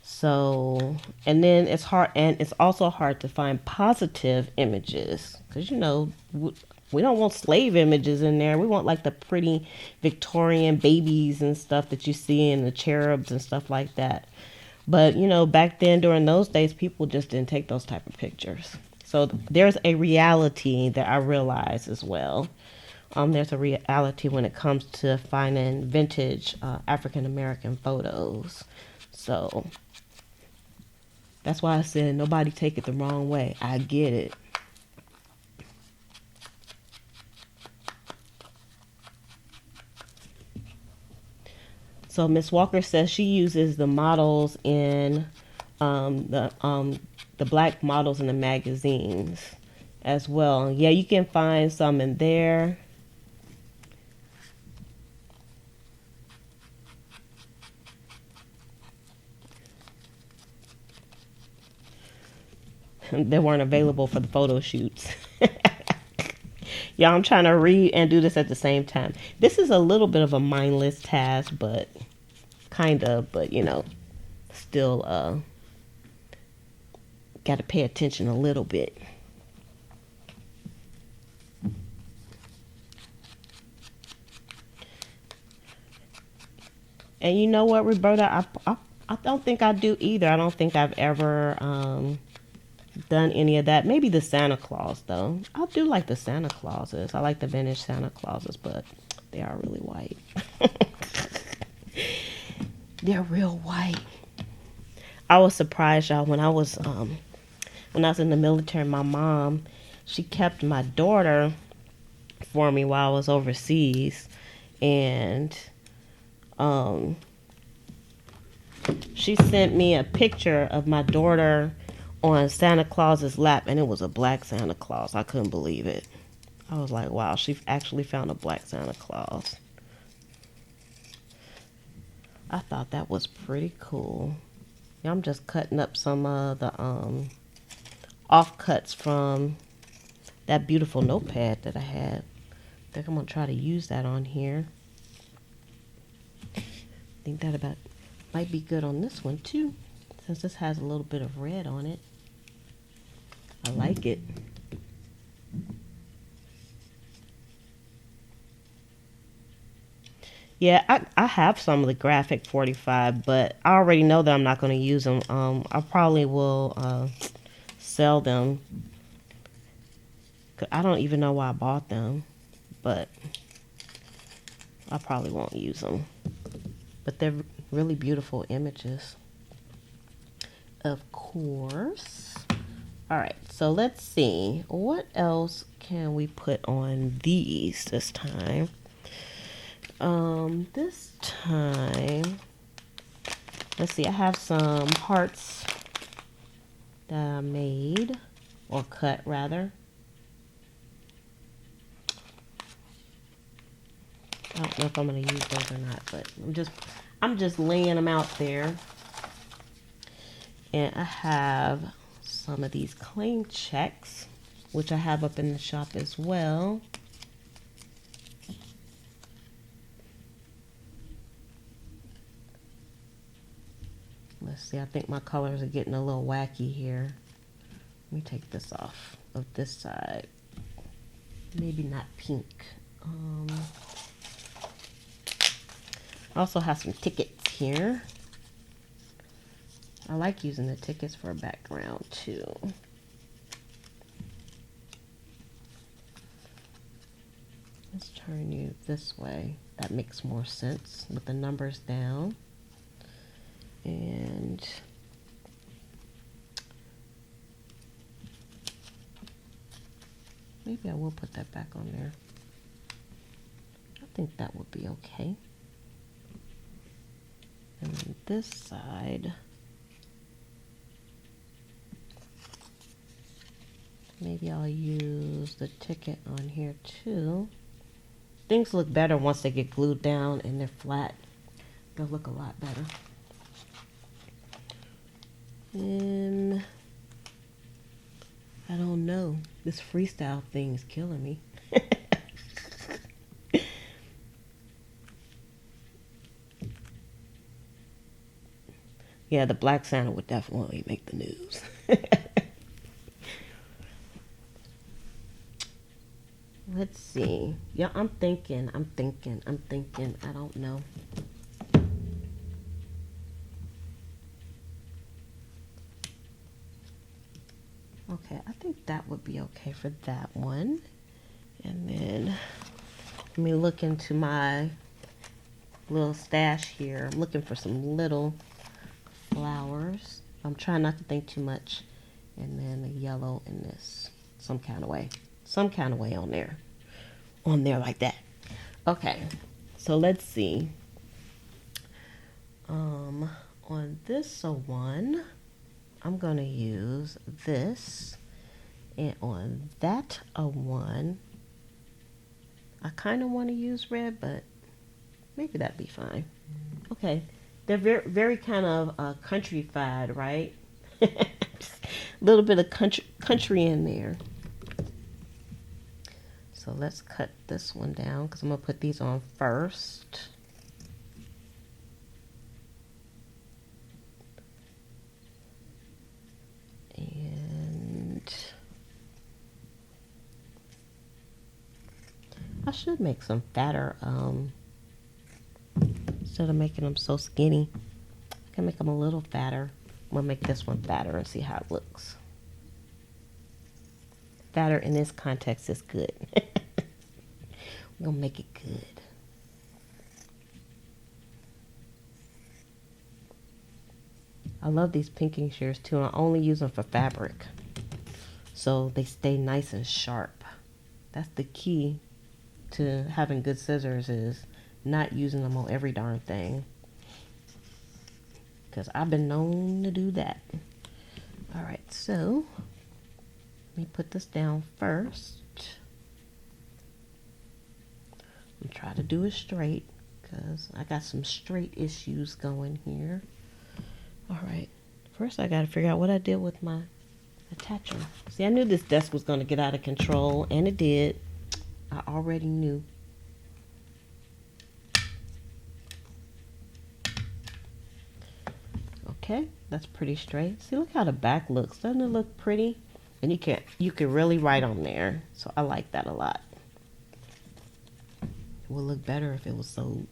So, and then it's hard, and it's also hard to find positive images, because we don't want slave images in there. We want like the pretty Victorian babies and stuff that you see in the cherubs and stuff like that. But back then, during those days, people just didn't take those type of pictures. So there's a reality that I realize as well. There's a reality when it comes to finding vintage African American photos. So that's why I said nobody take it the wrong way. I get it. So Miss Walker says she uses the models in the black models in the magazines as well. Yeah, you can find some in there. They weren't available for the photo shoots. Yeah, I'm trying to read and do this at the same time. This is a little bit of a mindless task, but still got to pay attention a little bit. And you know what, Roberta, I don't think I do either. I don't think I've ever done any of that. Maybe the Santa Claus, though. I do like the Santa Clauses. I like the vintage Santa Clauses, but they are really white. They're real white. I was surprised, y'all, when I was in the military. My mom, she kept my daughter for me while I was overseas, and she sent me a picture of my daughter on Santa Claus's lap, and it was a black Santa Claus. I couldn't believe it. I was like, wow, she actually found a black Santa Claus. I thought that was pretty cool. Yeah, I'm just cutting up some of the offcuts from that beautiful notepad that I had. I think I'm going to try to use that on here. I think that might be good on this one too, since this has a little bit of red on it. I like it. Yeah, I have some of the graphic 45, but I already know that I'm not going to use them. I probably will sell them. I don't even know why I bought them, but I probably won't use them. But they're really beautiful images. Of course. All right, so let's see. What else can we put on these this time? This time, let's see, I have some hearts that I made, or cut rather. I don't know if I'm going to use those or not, but I'm just laying them out there. And I have some of these claim checks, which I have up in the shop as well. Let's see, I think my colors are getting a little wacky here. Let me take this off of this side. Maybe not pink. I also have some tickets here. I like using the tickets for a background too. Let's turn you this way. That makes more sense with the numbers down. And Maybe I will put that back on there. I think that would be okay. And then this side, maybe I'll use the ticket on here too. Things look better once they get glued down and they're flat. They'll look a lot better. And I don't know. This freestyle thing is killing me. Yeah, the black Santa would definitely make the news. Let's see. Yeah, I'm thinking. I don't know. Okay, I think that would be okay for that one. And then let me look into my little stash here. I'm looking for some little flowers. I'm trying not to think too much. And then the yellow in this, some kind of way on there like that. Okay, so let's see. On this one, I'm gonna use this, and on that one, I kind of want to use red, but maybe that'd be fine. Okay, they're very, very kind of countryfied, right? A little bit of country in there. So let's cut this one down because I'm gonna put these on first. And I should make some fatter, instead of making them so skinny, I can make them a little fatter. I'm gonna make this one fatter and see how it looks. Fatter in this context is good. We're gonna make it good. I love these pinking shears too, and I only use them for fabric, so they stay nice and sharp. That's the key to having good scissors, is not using them on every darn thing, because I've been known to do that. All right, so let me put this down first. I'm trying to do it straight because I got some straight issues going here. All right, first I got to figure out what I did with my attacher. See, I knew this desk was going to get out of control, and it did. I already knew. Okay, that's pretty straight. See, look how the back looks. Doesn't it look pretty? And you can really write on there. So I like that a lot. It would look better if it was sewed.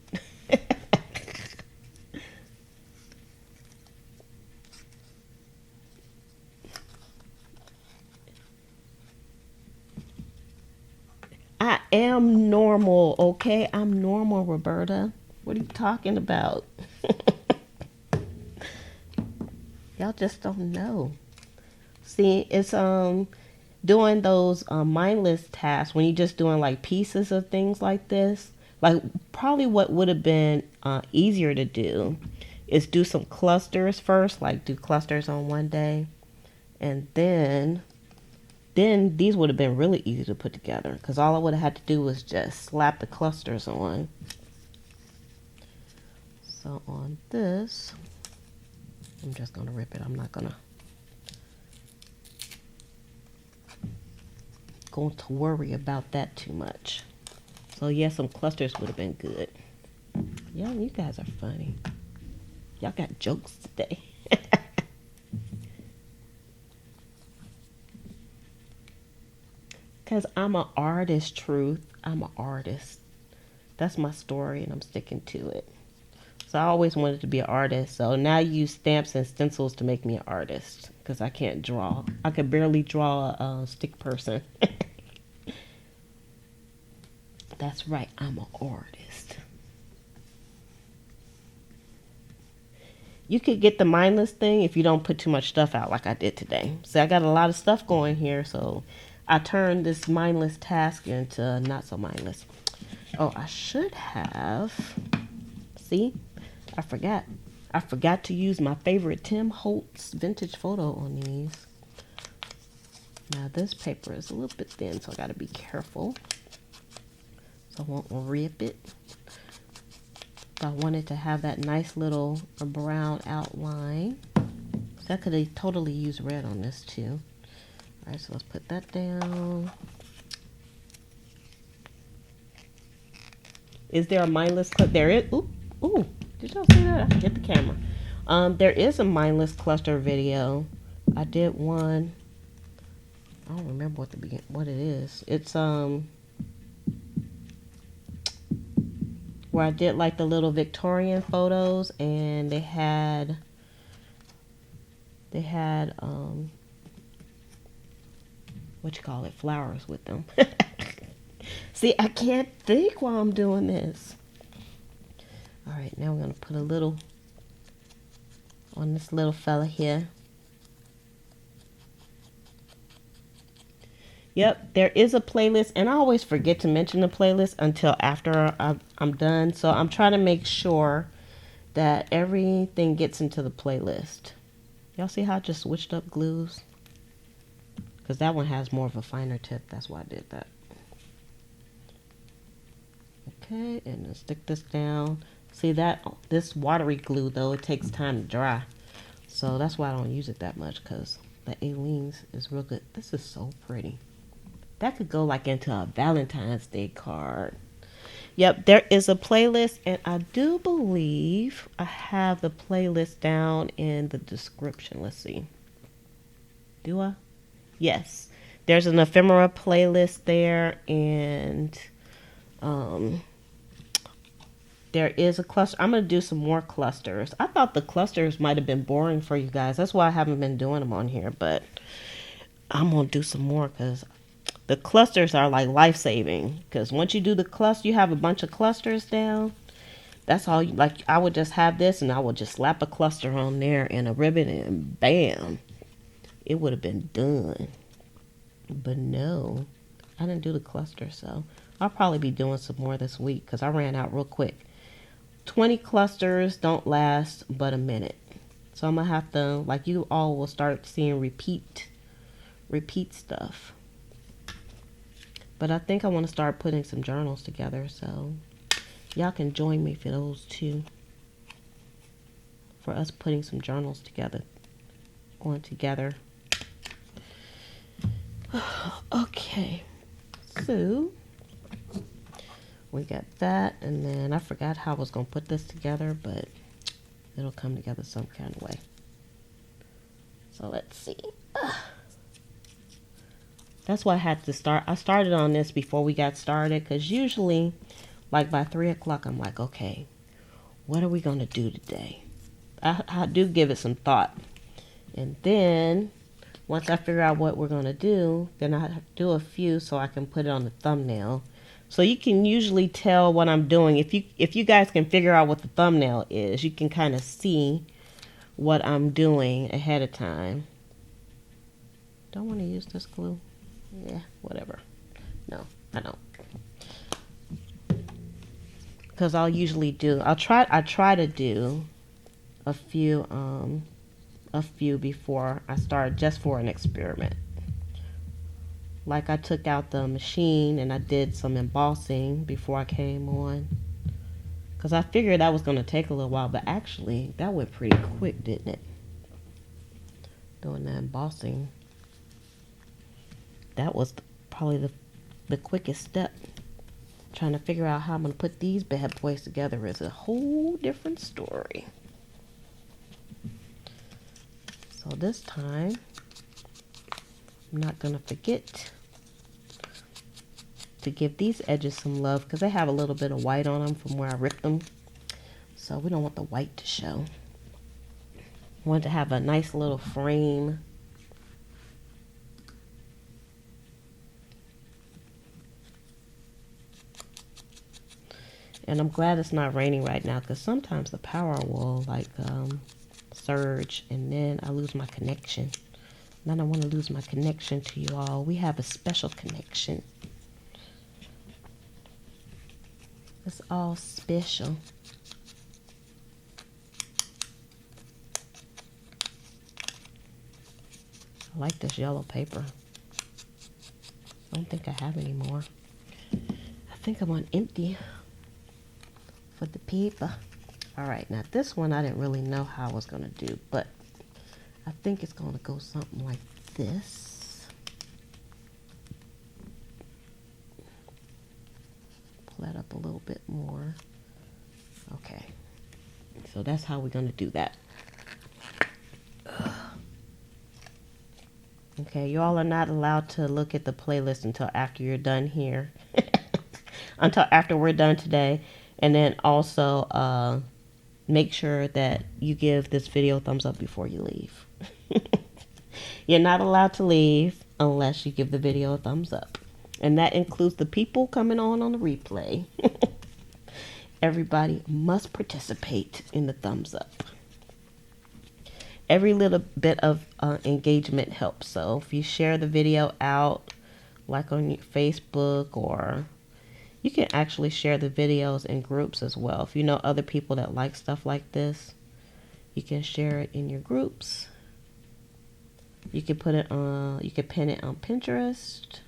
I am normal, okay? I'm normal, Roberta. What are you talking about? Y'all just don't know. See, it's doing those mindless tasks when you're just doing like pieces of things like this. Like probably what would have been easier to do is do some clusters first, like do clusters on one day, and then these would have been really easy to put together because all I would have had to do was just slap the clusters on. So on this, I'm just gonna rip it. I'm not going to worry about that too much. So yeah, some clusters would have been good. Yeah, you guys are funny. Y'all got jokes today. Because I'm an artist, Truth. I'm an artist. That's my story, and I'm sticking to it. So I always wanted to be an artist. So now I use stamps and stencils to make me an artist. Because I can't draw. I could barely draw a stick person. That's right. I'm an artist. You could get the mindless thing if you don't put too much stuff out like I did today. See, I got a lot of stuff going here, so I turned this mindless task into not so mindless. Oh, I should have. See, I forgot. I forgot to use my favorite Tim Holtz vintage photo on these. Now this paper is a little bit thin, so I gotta be careful so I won't rip it. But I wanted to have that nice little brown outline. So I could totally use red on this too. Alright, so let's put that down. Is there a mindless clip? There is. Ooh, did y'all see that? I can get the camera. There is a mindless cluster video. I did one. I don't remember what it is. It's where I did like the little Victorian photos, and they had what you call it, flowers with them. See, I can't think while I'm doing this. All right, now we're gonna put a little on this little fella here. Yep, there is a playlist, and I always forget to mention the playlist until after I'm done. So I'm trying to make sure that everything gets into the playlist. Y'all see how I just switched up glues? Because that one has more of a finer tip. That's why I did that. Okay, and then stick this down. See that this watery glue though, it takes time to dry. So that's why I don't use it that much, because the Aleene's is real good. This is so pretty. That could go like into a Valentine's Day card. Yep, there is a playlist, and I do believe I have the playlist down in the description. Let's see. Do I? Yes. There's an ephemera playlist there, and there is a cluster. I'm going to do some more clusters. I thought the clusters might have been boring for you guys. That's why I haven't been doing them on here, but I'm going to do some more because the clusters are like life-saving. Because once you do the cluster, you have a bunch of clusters down. That's all. Like, I would just have this, and I would just slap a cluster on there and a ribbon, and bam, it would have been done. But no, I didn't do the cluster, so I'll probably be doing some more this week because I ran out real quick. 20 clusters don't last but a minute. So I'm going to have to, like, you all will start seeing repeat stuff. But I think I want to start putting some journals together, so y'all can join me for those too. For us putting some journals together. Okay, so we got that, and then I forgot how I was going to put this together, but it'll come together some kind of way. So let's see. That's why I had to start. I started on this before we got started, because usually, like by 3 o'clock, I'm like, okay, what are we going to do today? I do give it some thought. And then once I figure out what we're going to do, then I have to do a few so I can put it on the thumbnail. So you can usually tell what I'm doing. If you guys can figure out what the thumbnail is, you can kind of see what I'm doing ahead of time. Don't want to use this glue. Yeah, whatever. No, I don't. Because I'll usually do, I try to do a few before I start, just for an experiment. Like I took out the machine and I did some embossing before I came on. Because I figured that was going to take a little while, but actually that went pretty quick, didn't it? Doing the embossing. That was probably the quickest step. Trying to figure out how I'm going to put these bad boys together is a whole different story. So this time, I'm not going to forget to give these edges some love because they have a little bit of white on them from where I ripped them. So we don't want the white to show. I want to have a nice little frame. And I'm glad it's not raining right now because sometimes the power will like surge and then I lose my connection. I don't want to lose my connection to you all. We have a special connection. It's all special. I like this yellow paper. I don't think I have any more. I think I'm on empty for the paper. All right, now this one I didn't really know how I was going to do, but I think it's going to go something like this. Pull that up a little bit more. Okay, so that's how we're going to do that. Okay, you all are not allowed to look at the playlist until after you're done here. Until after we're done today. And then also make sure that you give this video a thumbs up before you leave. You're not allowed to leave unless you give the video a thumbs up. And that includes the people coming on the replay. Everybody must participate in the thumbs up. Every little bit of engagement helps. So if you share the video out, like on your Facebook, or you can actually share the videos in groups as well. If you know other people that like stuff like this, you can share it in your groups. You can put it on, you can pin it on Pinterest.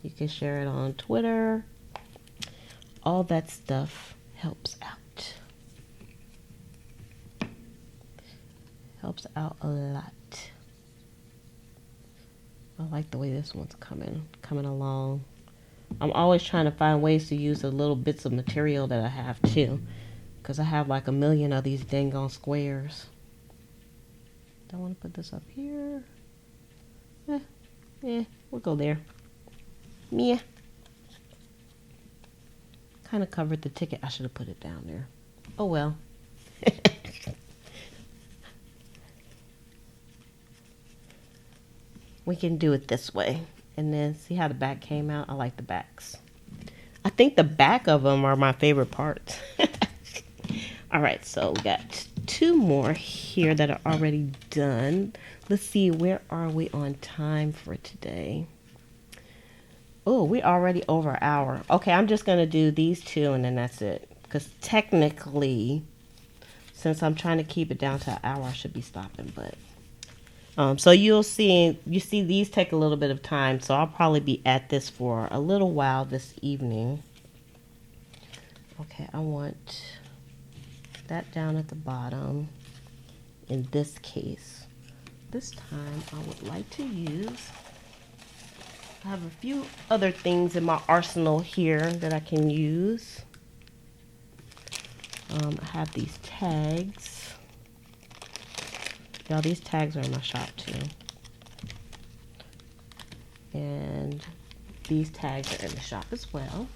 You can share it on Twitter. All that stuff helps out. Helps out a lot. I like the way this one's coming along. I'm always trying to find ways to use the little bits of material that I have too, because I have like a million of these dang on squares. Do I want to put this up here? We'll go there. Yeah. Kind of covered the ticket. I should have put it down there. Oh well. We can do it this way. And then see how the back came out? I like the backs. I think the back of them are my favorite parts. All right, so we got two more here that are already done. Let's see, where are we on time for today? Oh, we're already over an hour. Okay, I'm just going to do these two and then that's it. Because technically, since I'm trying to keep it down to an hour, I should be stopping, but... so you see these take a little bit of time, so I'll probably be at this for a little while this evening. Okay, I want that down at the bottom. In this case, this time I would like to use, I have a few other things in my arsenal here that I can use. I have these tags. Y'all, these tags are in my shop too. And these tags are in the shop as well.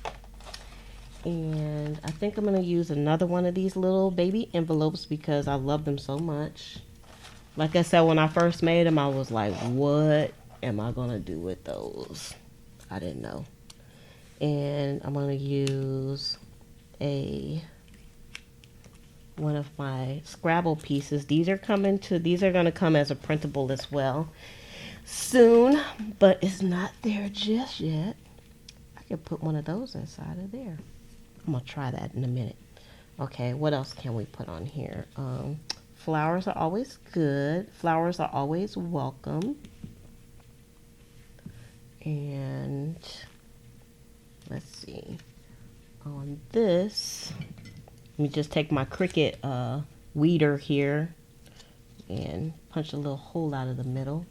And I think I'm going to use another one of these little baby envelopes because I love them so much. Like I said, when I first made them, I was like, what am I going to do with those? I didn't know. And I'm going to use one of my Scrabble pieces. These are going to come as a printable as well soon, but it's not there just yet. I could put one of those inside of there. I'm gonna try that in a minute. Okay, what else can we put on here? Flowers are always good. Flowers are always welcome. And let's see, on this, let me just take my Cricut weeder here and punch a little hole out of the middle.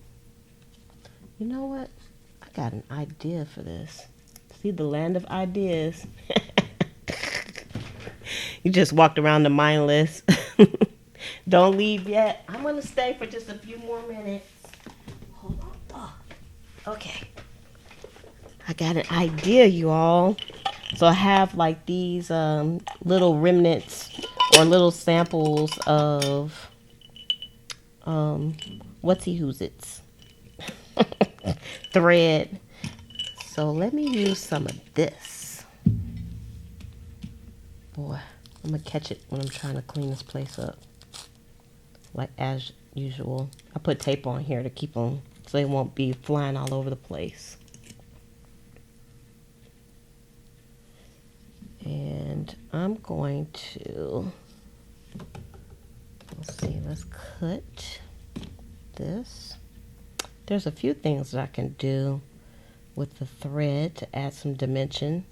You know what? I got an idea for this. See, the land of ideas. You just walked around the mindless. Don't leave yet. I'm going to stay for just a few more minutes. Hold on. Oh, okay. I got an idea, you all. So I have like these little remnants or little samples of what's-he-who's-its thread. So let me use some of this. Boy, I'm gonna catch it when I'm trying to clean this place up. Like as usual. I put tape on here to keep them so they won't be flying all over the place. And I'm going to, let's see, let's cut this. There's a few things that I can do with the thread to add some dimension.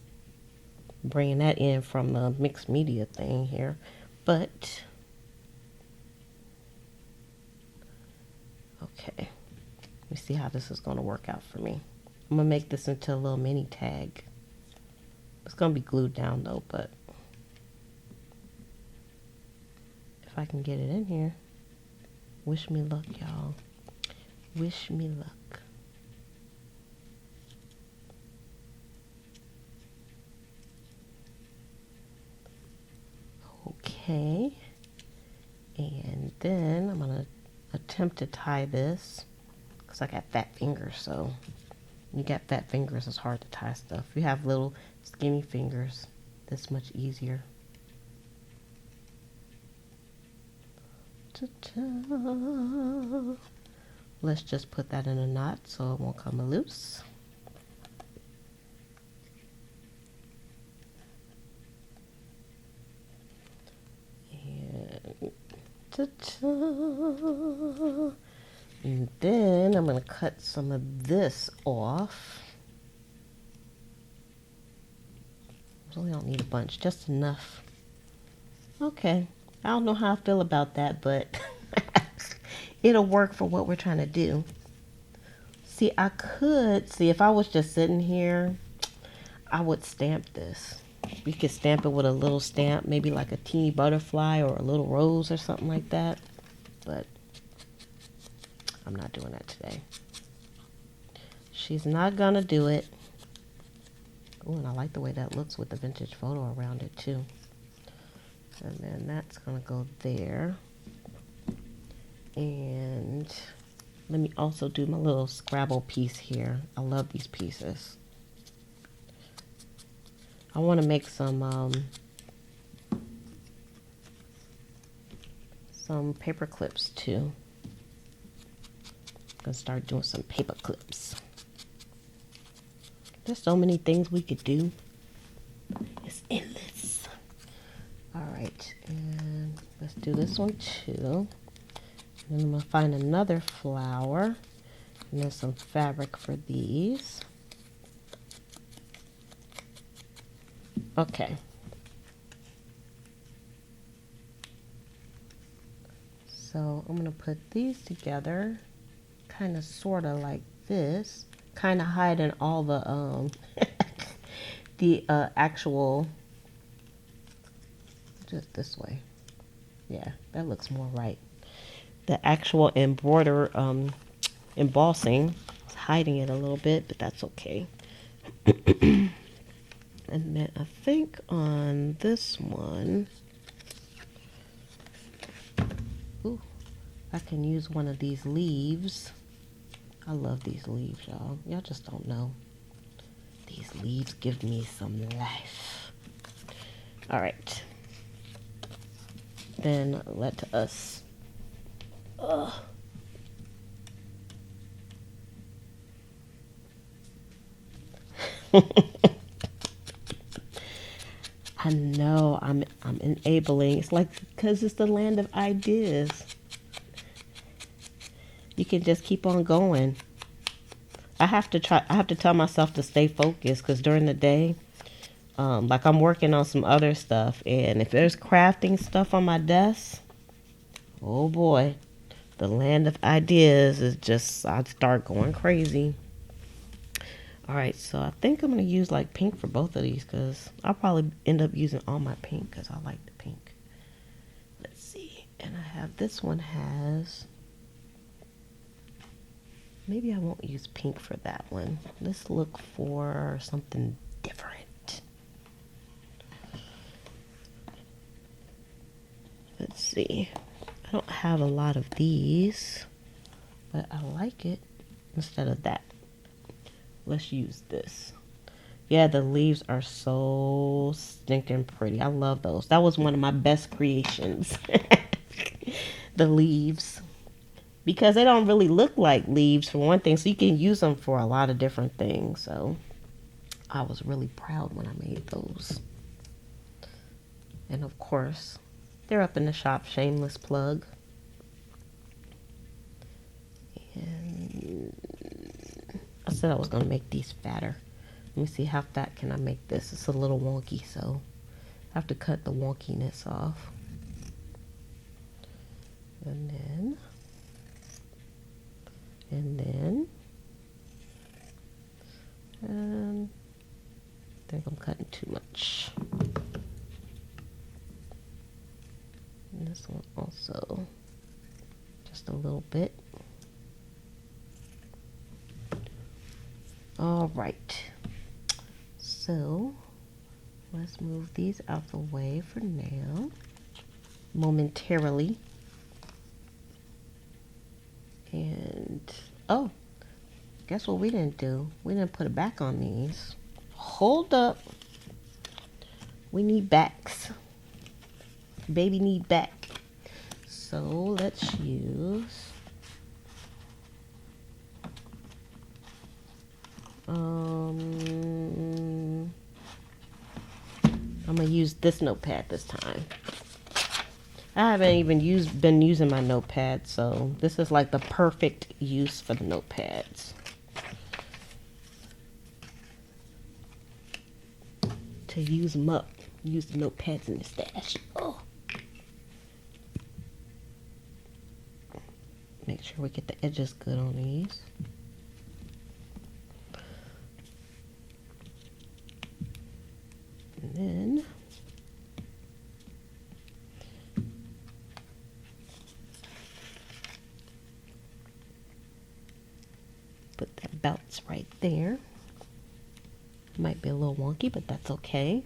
Bringing that in from the mixed media thing here. But, okay. Let me see how this is going to work out for me. I'm going to make this into a little mini tag. It's going to be glued down though, but if I can get it in here, wish me luck, y'all. Wish me luck. Okay. And then I'm going to attempt to tie this because I got fat fingers, so when you got fat fingers, it's hard to tie stuff. If you have little skinny fingers, that's much easier. Ta-ta. Let's just put that in a knot so it won't come loose. And ta-ta. And then I'm going to cut some of this off. Really don't need a bunch, just enough. Okay, I don't know how I feel about that, but it'll work for what we're trying to do. See, if I was just sitting here, I would stamp this. We could stamp it with a little stamp, maybe like a teeny butterfly or a little rose or something like that. But I'm not doing that today. She's not gonna do it. Oh, and I like the way that looks with the vintage photo around it too. And then that's gonna go there. And let me also do my little Scrabble piece here. I love these pieces. I want to make some paper clips too. I'm gonna start doing some paper clips. There's so many things we could do. It's endless. All right, and let's do this one too. And then I'm gonna find another flower and then some fabric for these. Okay. So I'm gonna put these together, kind of, sort of like this, kind of hiding all the the actual, just this way. Yeah, that looks more right. The actual embossing is hiding it a little bit, but that's okay. And then I think on this one, ooh, I can use one of these leaves. I love these leaves, y'all. Y'all just don't know. These leaves give me some life. All right. Then let us, I know I'm enabling. It's like, because it's the land of ideas. You can just keep on going. I have to tell myself to stay focused, because during the day, like I'm working on some other stuff, and if there's crafting stuff on my desk, oh boy, the land of ideas is just, I'd start going crazy. All right, so I think I'm going to use like pink for both of these, because I'll probably end up using all my pink because I like the pink. Let's see. And I have, this one has, maybe I won't use pink for that one. Let's look for something different. Let's see. I don't have a lot of these, but I like it instead of that. Let's use this. Yeah, the leaves are so stinking pretty. I love those. That was one of my best creations. The leaves. because they don't really look like leaves for one thing, so you can use them for a lot of different things. So I was really proud when I made those. And of course, they're up in the shop, shameless plug. And I said I was going to make these fatter. Let me see how fat can I make this. It's a little wonky, so I have to cut the wonkiness off. And then I think I'm cutting too much. And this one also, just a little bit. All right, so let's move these out the way for now, momentarily. And oh, guess what we didn't do? We didn't put a back on these. Hold up. We need backs. Baby need back. So let's use I'm gonna use this notepad this time. I haven't even been using my notepad, so this is like the perfect use for the notepads. To use them up. Use the notepads in the stash. Oh. Make sure we get the edges good on these. And then put that bounce right there. Might be a little wonky, but that's okay.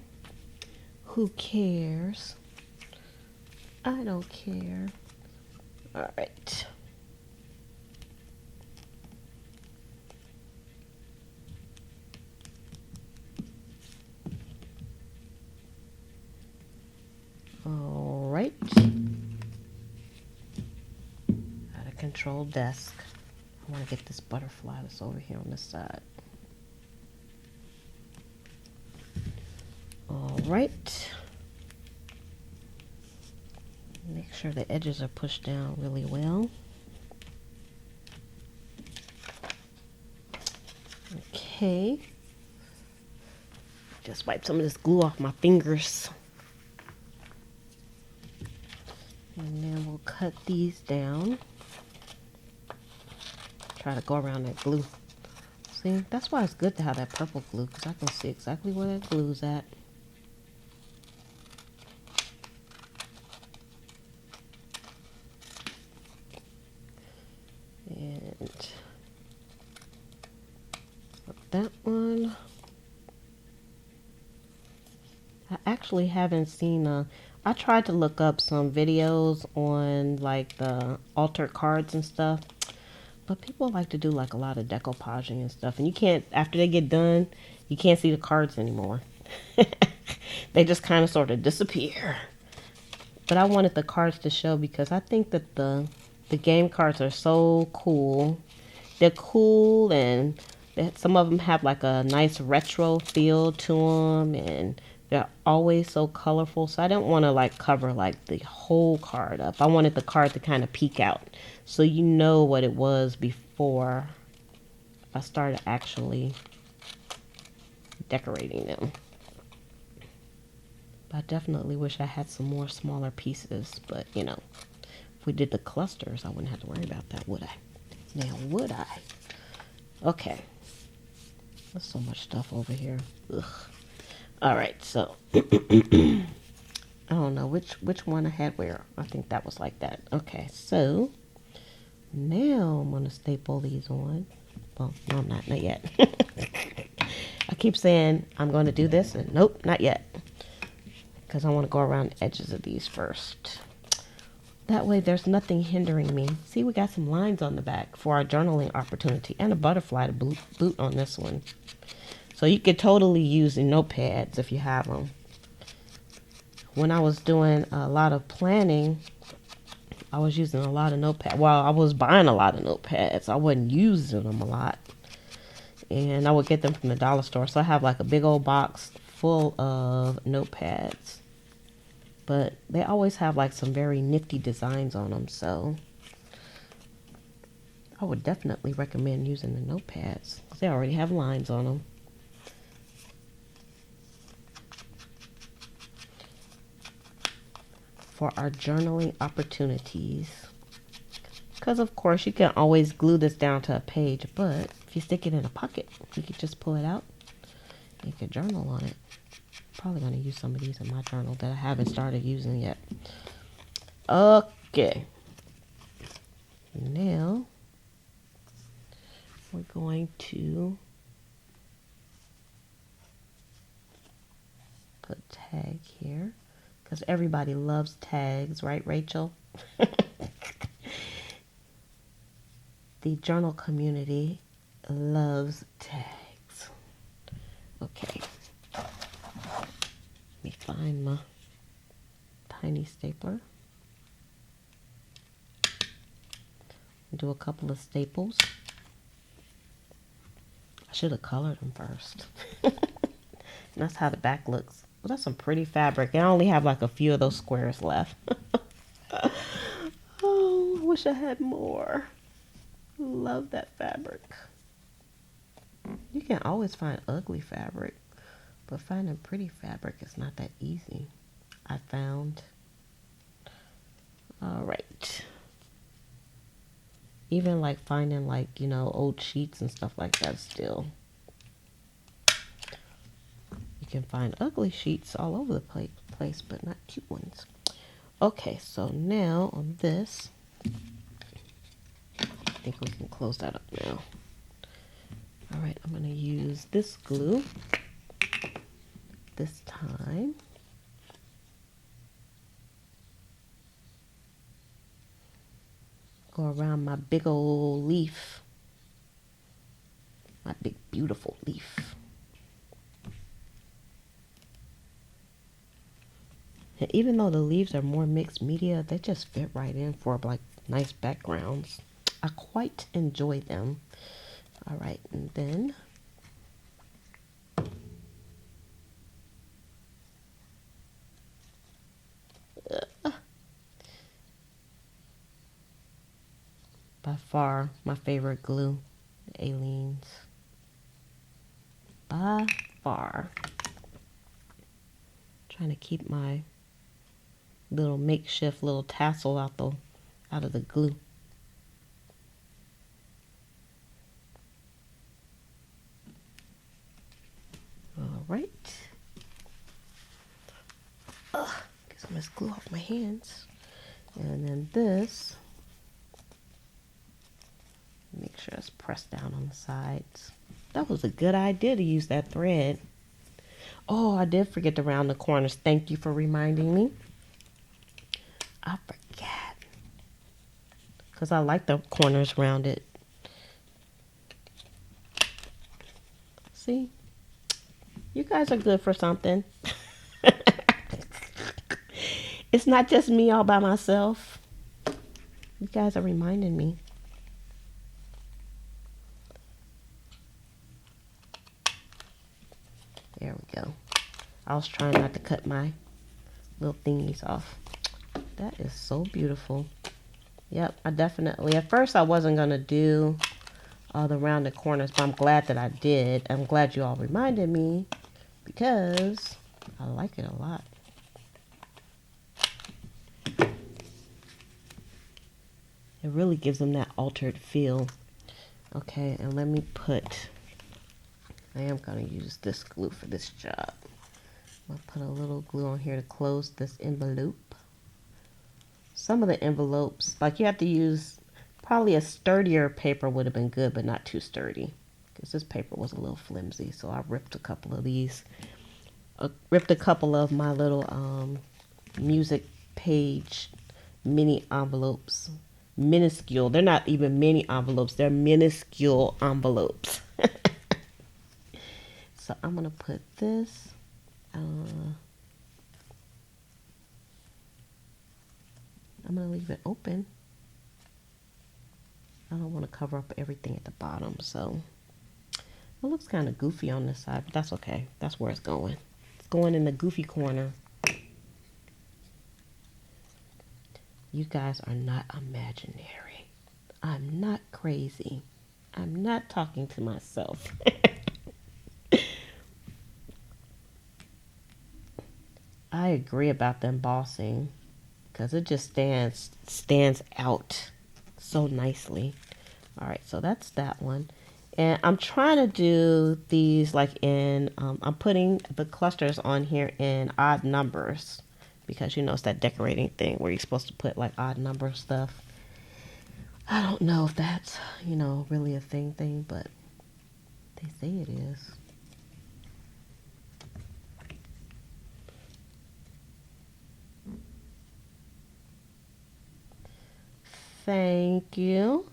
Who cares? I don't care. All right. All right. Out of control desk. I want to get this butterfly that's over here on this side. All right. Make sure the edges are pushed down really well. Okay. Just wipe some of this glue off my fingers. And then we'll cut these down. Try to go around that glue. See, that's why it's good to have that purple glue, because I can see exactly where that glue's at. And that one. I actually haven't seen I tried to look up some videos on like the altered cards and stuff, but people like to do like a lot of decoupaging and stuff, and you can't, after they get done, you can't see the cards anymore. They just kind of sort of disappear. But I wanted the cards to show because I think that the game cards are so cool. They're cool, and some of them have like a nice retro feel to them, and they're always so colorful. So I didn't want to like cover like the whole card up. I wanted the card to kind of peek out, so you know what it was before I started actually decorating them. But I definitely wish I had some more smaller pieces, but you know, if we did the clusters, I wouldn't have to worry about that, would I? Now, would I? Okay. There's so much stuff over here. Ugh. All right, so I don't know which one I had where. I think that was like that. Okay, so now I'm gonna staple these on. Well, no, I'm not yet. I keep saying I'm going to do this, and nope, not yet, because I want to go around the edges of these first. That way there's nothing hindering me. See, we got some lines on the back for our journaling opportunity, and a butterfly to boot on this one. So you could totally use the notepads if you have them. When I was doing a lot of planning, I was using a lot of notepad. Well, I was buying a lot of notepads. I wasn't using them a lot. And I would get them from the dollar store. So I have like a big old box full of notepads. But they always have like some very nifty designs on them. So I would definitely recommend using the notepads. They already have lines on them. For our journaling opportunities. Because of course you can always glue this down to a page, but if you stick it in a pocket, you can just pull it out and you can journal on it. Probably going to use some of these in my journal that I haven't started using yet. Okay. Now we're going to put tag here. Because everybody loves tags, right, Rachel? The journal community loves tags. Okay. Let me find my tiny stapler. Do a couple of staples. I should have colored them first. That's how the back looks. Well, that's some pretty fabric. I only have like a few of those squares left. Oh, I wish I had more. Love that fabric. You can always find ugly fabric, but finding pretty fabric is not that easy, I found. All right. Even like finding like, you know, old sheets and stuff like that still. You can find ugly sheets all over the place, but not cute ones. Okay, so now on this, I think we can close that up now. All right, I'm going to use this glue this time. Go around my big old leaf. My big, beautiful leaf. And even though the leaves are more mixed media, they just fit right in for like nice backgrounds. I quite enjoy them. All right, and then by far my favorite glue, Aleene's. By far. Trying to keep my little makeshift little tassel out of the glue. All right. Get some of this glue off my hands. And then this, make sure it's pressed down on the sides. That was a good idea to use that thread. Oh, I did forget to round the corners. Thank you for reminding me. I forgot. Because I like the corners rounded. See? You guys are good for something. It's not just me all by myself. You guys are reminding me. There we go. I was trying not to cut my little thingies off. That is so beautiful. Yep, I definitely, at first I wasn't going to do the rounded corners, but I'm glad that I did. I'm glad you all reminded me because I like it a lot. It really gives them that altered feel. Okay, and let me put, I am going to use this glue for this job. I'm going to put a little glue on here to close this envelope. Some of the envelopes, like you have to use, probably a sturdier paper would have been good, but not too sturdy. Because this paper was a little flimsy, so I ripped a couple of these. Ripped a couple of my little music page mini envelopes. Minuscule. They're not even mini envelopes. They're minuscule envelopes. So I'm going to put this. I'm going to leave it open. I don't want to cover up everything at the bottom, so it looks kind of goofy on this side, but that's okay. That's where it's going. It's going in the goofy corner. You guys are not imaginary. I'm not crazy. I'm not talking to myself. I agree about the embossing because it just stands out so nicely. All right, so that's that one. And I'm trying to do these like in, I'm putting the clusters on here in odd numbers because, you know, it's that decorating thing where you're supposed to put like odd number stuff. I don't know if that's, you know, really a thing, but they say it is. Thank you.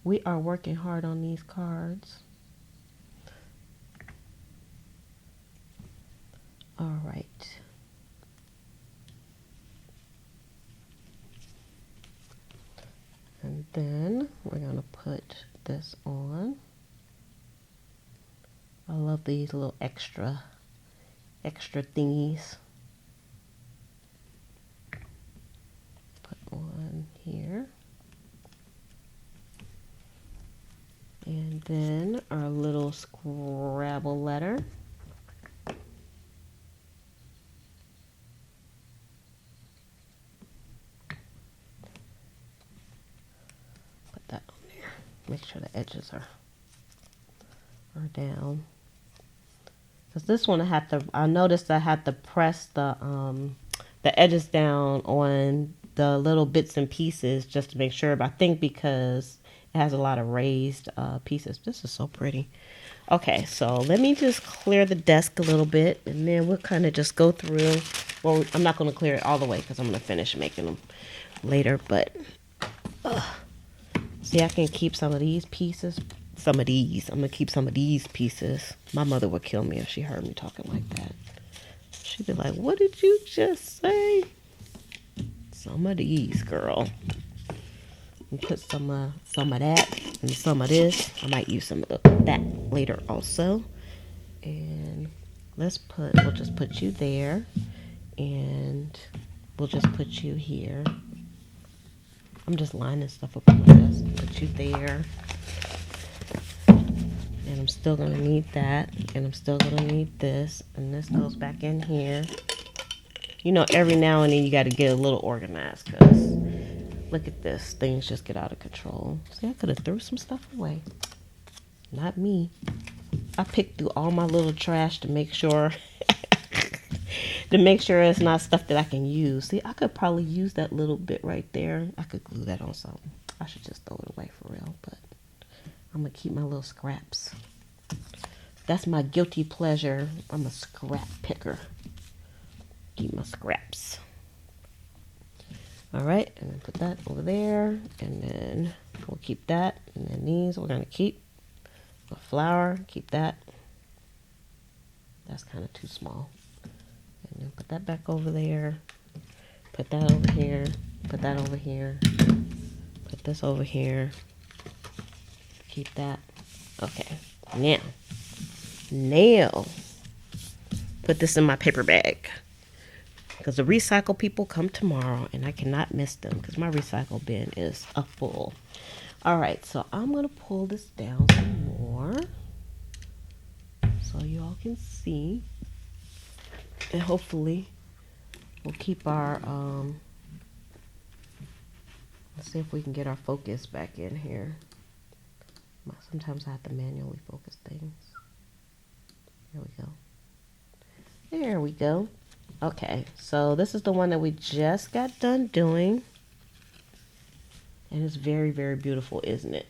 We are working hard on these cards. All right. And then we're going to put this on. I love these little extra thingies. Put one here. And then our little Scrabble letter. Put that on there. Make sure the edges are down. Because this one I noticed I had to press the edges down on the little bits and pieces just to make sure. But I think because it has a lot of raised pieces. This is so pretty. Okay, so let me just clear the desk a little bit, and then we'll kind of just go through. Well, I'm not going to clear it all the way because I'm going to finish making them later. But see, I can keep some of these pieces. I'm going to keep some of these pieces. My mother would kill me if she heard me talking like that. She'd be like, "What did you just say?" Some of these, girl. And put some of that and some of this. I might use some of that later also. And we'll just put you there, and we'll just put you here. I'm just lining stuff up with this. Put you there. And I'm still going to need that. And I'm still going to need this. And this goes back in here. You know, every now and then you got to get a little organized because look at this. Things just get out of control. See, I could have threw some stuff away. Not me. I picked through all my little trash to make sure it's not stuff that I can use. See, I could probably use that little bit right there. I could glue that on something. I should just throw it away for real, but I'm going to keep my little scraps. That's my guilty pleasure. I'm a scrap picker. Keep my scraps. All right, and then put that over there, and then we'll keep that, and then these we're going to keep. The flower, keep that. That's kind of too small. And then put that back over there. Put that over here. Put that over here. Put this over here. Keep that. Okay, now, put this in my paper bag. Because the recycle people come tomorrow, and I cannot miss them because my recycle bin is full. All right, so I'm going to pull this down some more so you all can see. And hopefully we'll keep our, let's see if we can get our focus back in here. Sometimes I have to manually focus things. There we go. There we go. Okay, so this is the one that we just got done doing. And it's very, very beautiful, isn't it?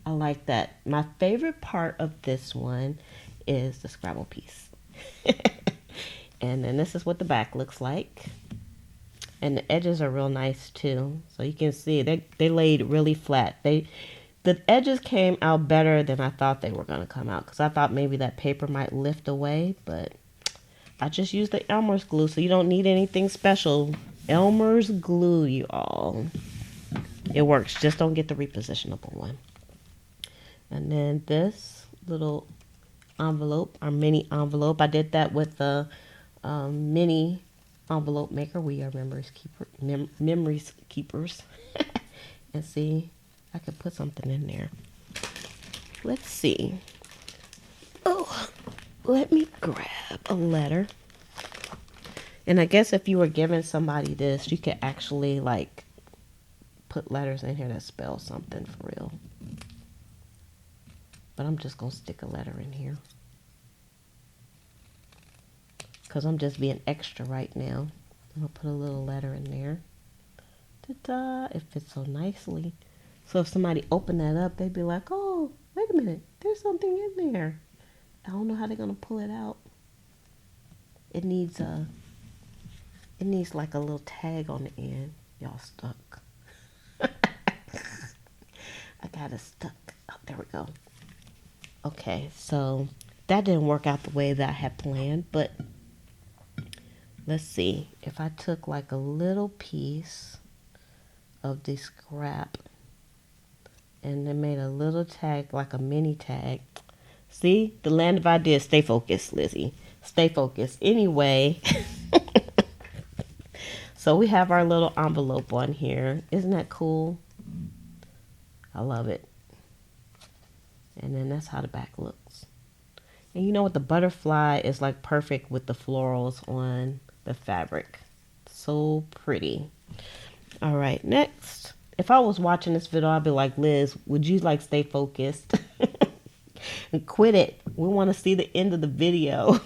I like that. My favorite part of this one is the Scrabble piece. And then this is what the back looks like. And the edges are real nice too. So you can see they laid really flat. The edges came out better than I thought they were going to come out. Because I thought maybe that paper might lift away. But I just used the Elmer's glue. So you don't need anything special. Elmer's glue, you all. It works. Just don't get the repositionable one. And then this little envelope, our mini envelope. I did that with the mini envelope maker. We are memories keepers. And see, I could put something in there. Let's see. Oh, let me grab a letter. And I guess if you were giving somebody this, you could actually like put letters in here that spell something for real. But I'm just going to stick a letter in here, because I'm just being extra right now. I'm going to put a little letter in there. Ta-da! It fits so nicely. So if somebody opened that up, they'd be like, oh, wait a minute. There's something in there. I don't know how they're going to pull it out. It needs like a little tag on the end. Y'all stuck. I got it stuck. Oh, there we go. Okay, so that didn't work out the way that I had planned, but let's see. If I took like a little piece of the scrap and then made a little tag, like a mini tag. See, the land of ideas. Stay focused, Lizzie. Stay focused. Anyway, so we have our little envelope on here. Isn't that cool? I love it. And then that's how the back looks. And you know what? The butterfly is like perfect with the florals on the fabric. So pretty. All right, next. If I was watching this video, I'd be like, Liz, would you like stay focused? And quit it. We want to see the end of the video.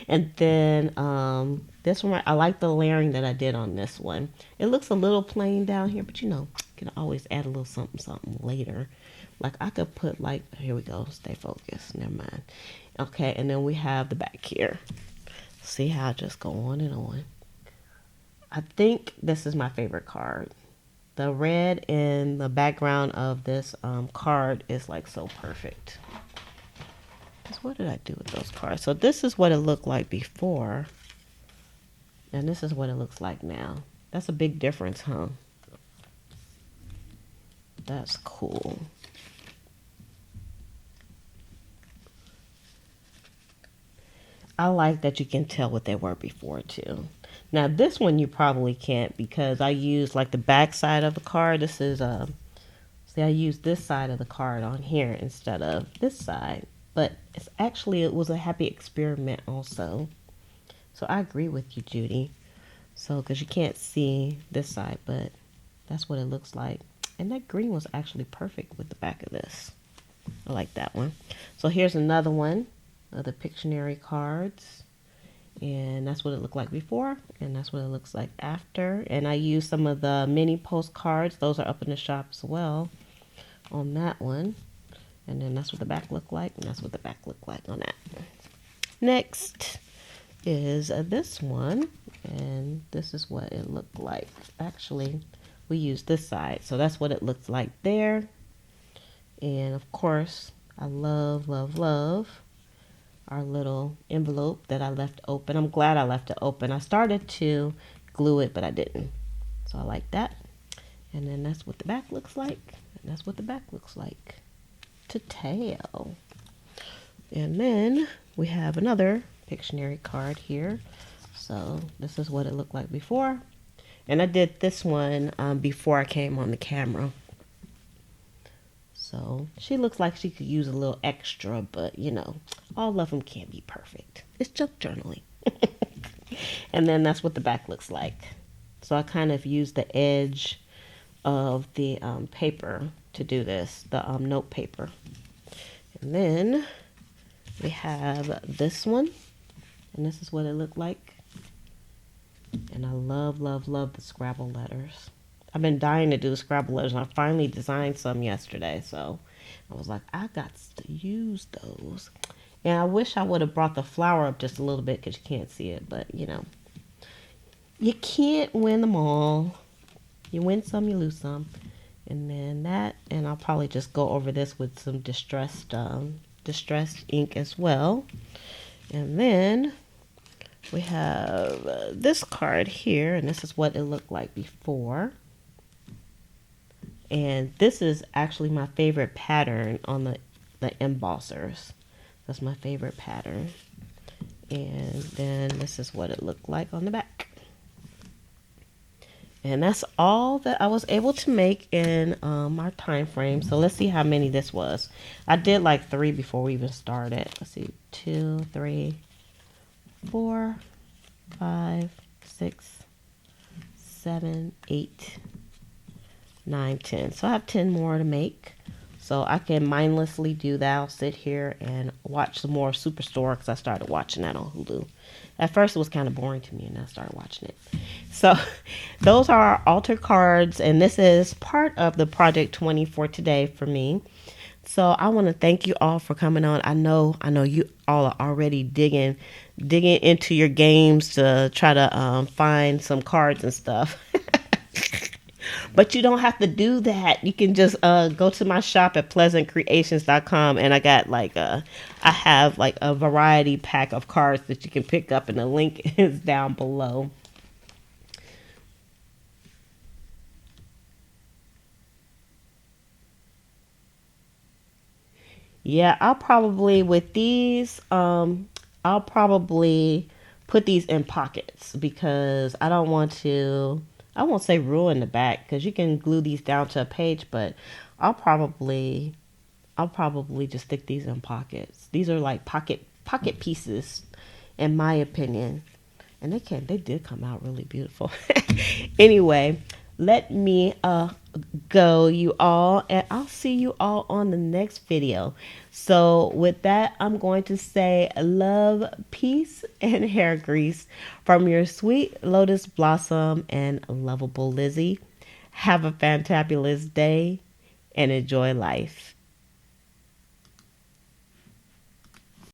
And then this one, I like the layering that I did on this one. It looks a little plain down here, but you know, you can always add a little something later. Like I could put like, here we go, stay focused, never mind. Okay, and then we have the back here. See how I just go on and on. I think this is my favorite card. The red in the background of this card is like so perfect. Because what did I do with those cards? So this is what it looked like before. And this is what it looks like now. That's a big difference, huh? That's cool. I like that you can tell what they were before too. Now this one you probably can't, because I used like the back side of the card. This is see, I used this side of the card on here instead of this side. But it's actually, it was a happy experiment also. So I agree with you, Judy. So because you can't see this side, but that's what it looks like. And that green was actually perfect with the back of this. I like that one. So here's another one of the Pictionary cards. And that's what it looked like before. And that's what it looks like after. And I used some of the mini postcards. Those are up in the shop as well on that one. And then that's what the back looked like. And that's what the back looked like on that. Next is this one. And this is what it looked like. Actually, we used this side. So that's what it looks like there. And of course, I love, love, love our little envelope that I left open. I'm glad I left it open. I started to glue it, but I didn't. So I like that. And then that's what the back looks like. And that's what the back looks like to tail. And then we have another Pictionary card here. So this is what it looked like before. And I did this one before I came on the camera. So she looks like she could use a little extra, but you know, all of them can't be perfect. It's junk journaling. And then that's what the back looks like. So I kind of used the edge of the paper to do this, the note paper. And then we have this one, and this is what it looked like. And I love, love, love the Scrabble letters. I've been dying to do the Scrabble letters, and I finally designed some yesterday. So I was like, I got to use those. And I wish I would have brought the flower up just a little bit, because you can't see it. But, you know, you can't win them all. You win some, you lose some. And then that, and I'll probably just go over this with some distressed ink as well. And then we have this card here, and this is what it looked like before. And this is actually my favorite pattern on the embossers. That's my favorite pattern. And then this is what it looked like on the back. And that's all that I was able to make in our time frame. So let's see how many this was. I did like 3 before we even started. Let's see, 2, 3, 4, 5, 6, 7, 8, 9, 10. So I have 10 more to make. So I can mindlessly do that. I'll sit here and watch some more Superstore because I started watching that on Hulu. At first it was kind of boring to me, and I started watching it. So those are our altar cards, and this is part of the Project 20 for today for me. So I want to thank you all for coming on. I know you all are already digging into your games to try to find some cards and stuff. But you don't have to do that. You can just go to my shop at pleasantcreations.com, and I got I have like a variety pack of cards that you can pick up, and the link is down below. Yeah, I'll probably with these I'll probably put these in pockets because I won't say ruin the back because you can glue these down to a page, but I'll probably I'll probably just stick these in pockets. These are like pocket pieces in my opinion. And they did come out really beautiful. Anyway, let me go, you all, and I'll see you all on the next video. So with that, I'm going to say love, peace, and hair grease from your sweet lotus blossom and lovable Lizzie. Have a fantabulous day and enjoy life.